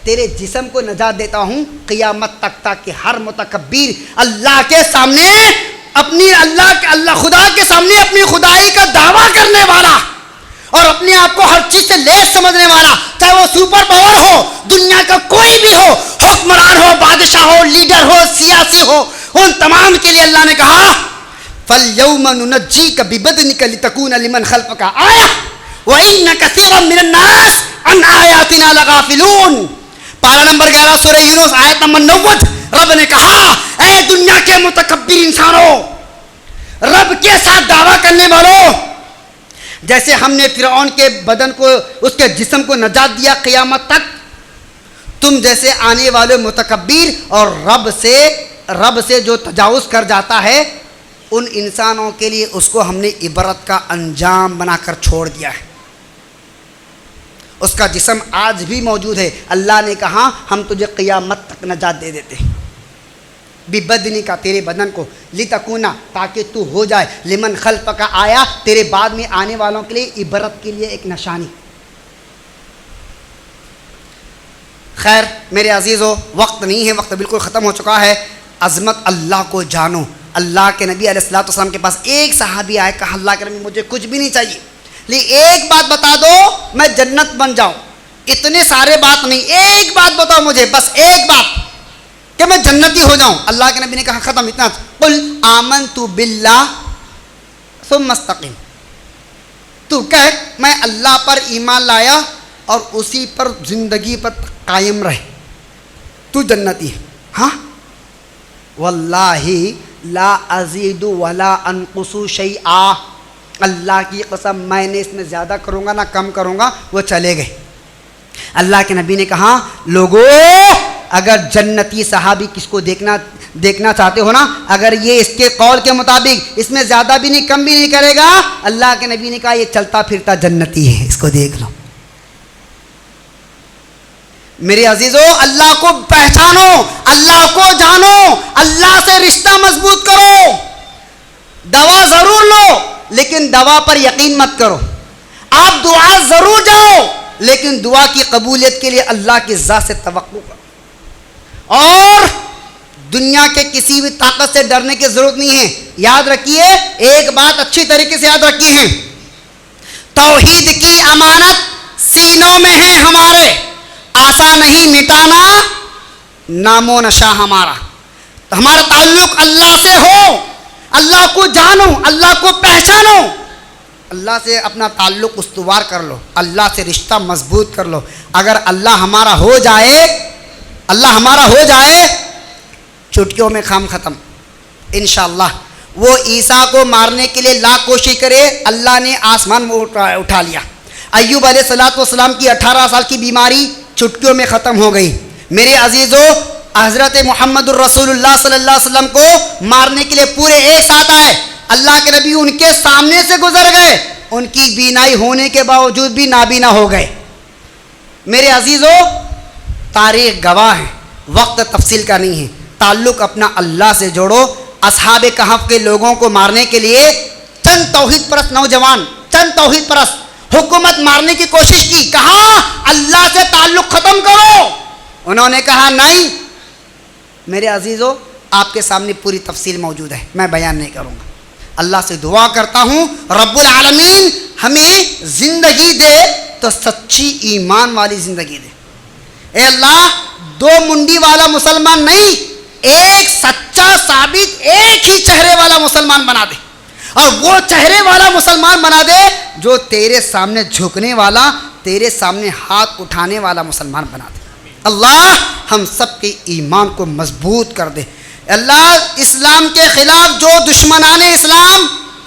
تیرے جسم کو نجات دیتا ہوں قیامت تک, تاکہ ہر متکبر اللہ کے سامنے اللہ خدا کے سامنے اپنی خدائی کا دعویٰ کرنے والا اور اپنے آپ کو ہر چیز سے لیس سمجھنے والا, چاہے وہ سپر پاور ہو, دنیا کا کوئی بھی ہو, حکمران ہو, بادشاہ ہو, لیڈر ہو, سیاسی ہو, ان تمام کے لیے اللہ نے کہا فَالْيَوْمَ نُنَجِّيكَ بِبَدْنِكَ لِتَكُونَ لِمَنْ خَلْفَكَ آیَةً وَإِنَّ كَثِيرًا مِّنَ النَّاسِ عَنْ آیَاتِنَا لَغَافِلُونَ. پارہ نمبر 11 سورہ یونس آیت نمبر 90. رب نے کہا اے دنیا کے متکبر انسانوں, رب کے ساتھ دعویٰ کرنے والوں, جیسے ہم نے فرعون کے بدن کو, اس کے جسم کو نجات دیا قیامت تک, تم جیسے آنے والے متکبر اور رب سے جو تجاوز کر جاتا ہے, ان انسانوں کے لیے اس کو ہم نے عبرت کا انجام بنا کر چھوڑ دیا ہے. اس کا جسم آج بھی موجود ہے. اللہ نے کہا ہم تجھے قیامت تک نجات دے دیتے ہیں بِبَدْنِكَ تیرے بدن کو, لِتَكُونَ تاکہ تو ہو جائے, لمن خلفک آیا تیرے بعد میں آنے والوں کے لیے عبرت کے لیے ایک نشانی. خیر میرے عزیزو, وقت نہیں ہے, وقت بالکل ختم ہو چکا ہے. عظمت اللہ کو جانو. اللہ کے نبی علیہ الصلوۃ والسلام کے پاس ایک صحابی آئے, کہا اللہ کے نبی مجھے کچھ بھی نہیں چاہیے, لیکن ایک بات بتا دو میں جنت بن جاؤں. اتنے سارے بات نہیں, ایک بات بتاؤ مجھے, بس ایک بات کہ میں جنتی ہو جاؤں. اللہ کے نبی نے کہا ختم, اتنا. قل آمنت باللہ ثم استقم. تو کہہ میں اللہ پر ایمان لایا اور اسی پر زندگی پر قائم رہے, تو جنتی ہے. ہاں واللہ لا ازید ولا انقص شیئا, اللہ کی قسم میں نے اس میں زیادہ کروں گا نہ کم کروں گا. وہ چلے گئے. اللہ کے نبی نے کہا لوگوں اگر جنتی صحابی کس کو دیکھنا چاہتے ہو نا, اگر یہ اس کے قول کے مطابق اس میں زیادہ بھی نہیں کم بھی نہیں کرے گا, اللہ کے نبی نے کہا یہ چلتا پھرتا جنتی ہے, اس کو دیکھ لو. میرے عزیزو اللہ کو پہچانو, اللہ کو جانو, اللہ سے رشتہ مضبوط کرو. دوا ضرور لو لیکن دوا پر یقین مت کرو. آپ دعا ضرور جاؤ لیکن دعا کی قبولیت کے لیے اللہ کی ذات سے توقع کرو. اور دنیا کے کسی بھی طاقت سے ڈرنے کی ضرورت نہیں ہے. یاد رکھیے ایک بات اچھی طریقے سے یاد رکھیے ہیں, توحید کی امانت سینوں میں ہے ہمارے, آسان نہیں مٹانا نام و نشا ہمارا. ہمارا تعلق اللہ سے ہو, اللہ کو جانو, اللہ کو پہچانو, اللہ سے اپنا تعلق استوار کر لو, اللہ سے رشتہ مضبوط کر لو. اگر اللہ ہمارا ہو جائے چٹکیوں میں کام ختم انشاءاللہ. وہ عیسیٰ کو مارنے کے لیے لاکھ کوشش کرے, اللہ نے آسمان میں اٹھا لیا. ایوب علیہ الصلوۃ والسلام کی 18 سال کی بیماری چٹکیوں میں ختم ہو گئی. میرے عزیزو حضرت محمد الرسول اللہ صلی اللہ علیہ وسلم کو مارنے کے لیے پورے ایک ساتھ آئے. اللہ کے نبی ان کے سامنے سے گزر گئے, ان کی بینائی ہونے کے باوجود بھی نابینا ہو گئے. میرے عزیزو, تاریخ گواہ ہے, وقت تفصیل کا نہیں ہے. تعلق اپنا اللہ سے جوڑو. اصحاب کہف کے لوگوں کو مارنے کے لیے چند توحید پرست نوجوان, چند توحید پرست حکومت مارنے کی کوشش کی. کہا اللہ سے تعلق ختم کرو. انہوں نے کہا نہیں. میرے عزیزو, آپ کے سامنے پوری تفصیل موجود ہے, میں بیان نہیں کروں گا. اللہ سے دعا کرتا ہوں رب العالمین ہمیں زندگی دے تو سچی ایمان والی زندگی دے. اے اللہ, دو منڈی والا مسلمان نہیں, ایک سچا ثابت ایک ہی چہرے والا مسلمان بنا دے, اور وہ چہرے والا مسلمان بنا دے جو تیرے سامنے جھکنے والا, تیرے سامنے ہاتھ اٹھانے والا مسلمان بنا دے. اللہ ہم سب کے ایمان کو مضبوط کر دے. اللہ اسلام کے خلاف جو دشمنان اسلام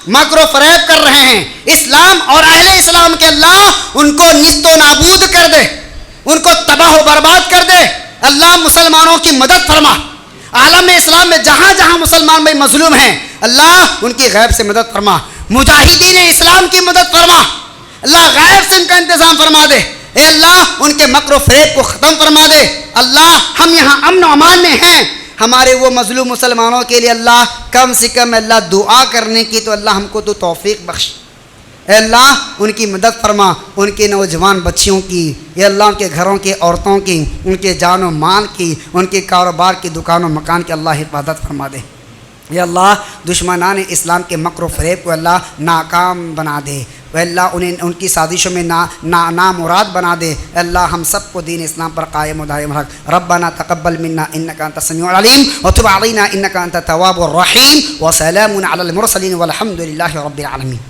مکر و فریب کر رہے ہیں, اسلام اور اہل اسلام کے اللہ ان کو نیست و نابود کر دے, ان کو تباہ و برباد کر دے. اللہ مسلمانوں کی مدد فرما. عالم اسلام میں جہاں جہاں مسلمان بھائی مظلوم ہیں, اللہ ان کی غیب سے مدد فرما. مجاہدین اسلام کی مدد فرما. اللہ غیب سے ان کا انتظام فرما دے. اے اللہ ان کے مکر و فریب کو ختم فرما دے. اللہ ہم یہاں امن و امان میں ہیں, ہمارے وہ مظلوم مسلمانوں کے لیے اللہ کم سے کم اللہ دعا کرنے کی تو اللہ ہم کو تو توفیق بخش. اے اللہ ان کی مدد فرما, ان کے نوجوان بچیوں کی, اے اللہ ان کے گھروں کی عورتوں کی, ان کے جان و مال کی, ان کے کاروبار کی, دکان و مکان کی اللہ حفاظت فرما دے. اے اللہ دشمنان اسلام کے مکر و فریب کو اللہ ناکام بنا دے. اے اللہ انہیں ان کی سازشوں میں نامراد بنا دے. اے اللہ ہم سب کو دین اسلام پر قائم و دائم رکھ. ربنا تقبل منا انک انت السمیع العلیم وتب علینا انک انت التواب الرحیم وسلام علی المرسلین والحمد للہ رب العالمین.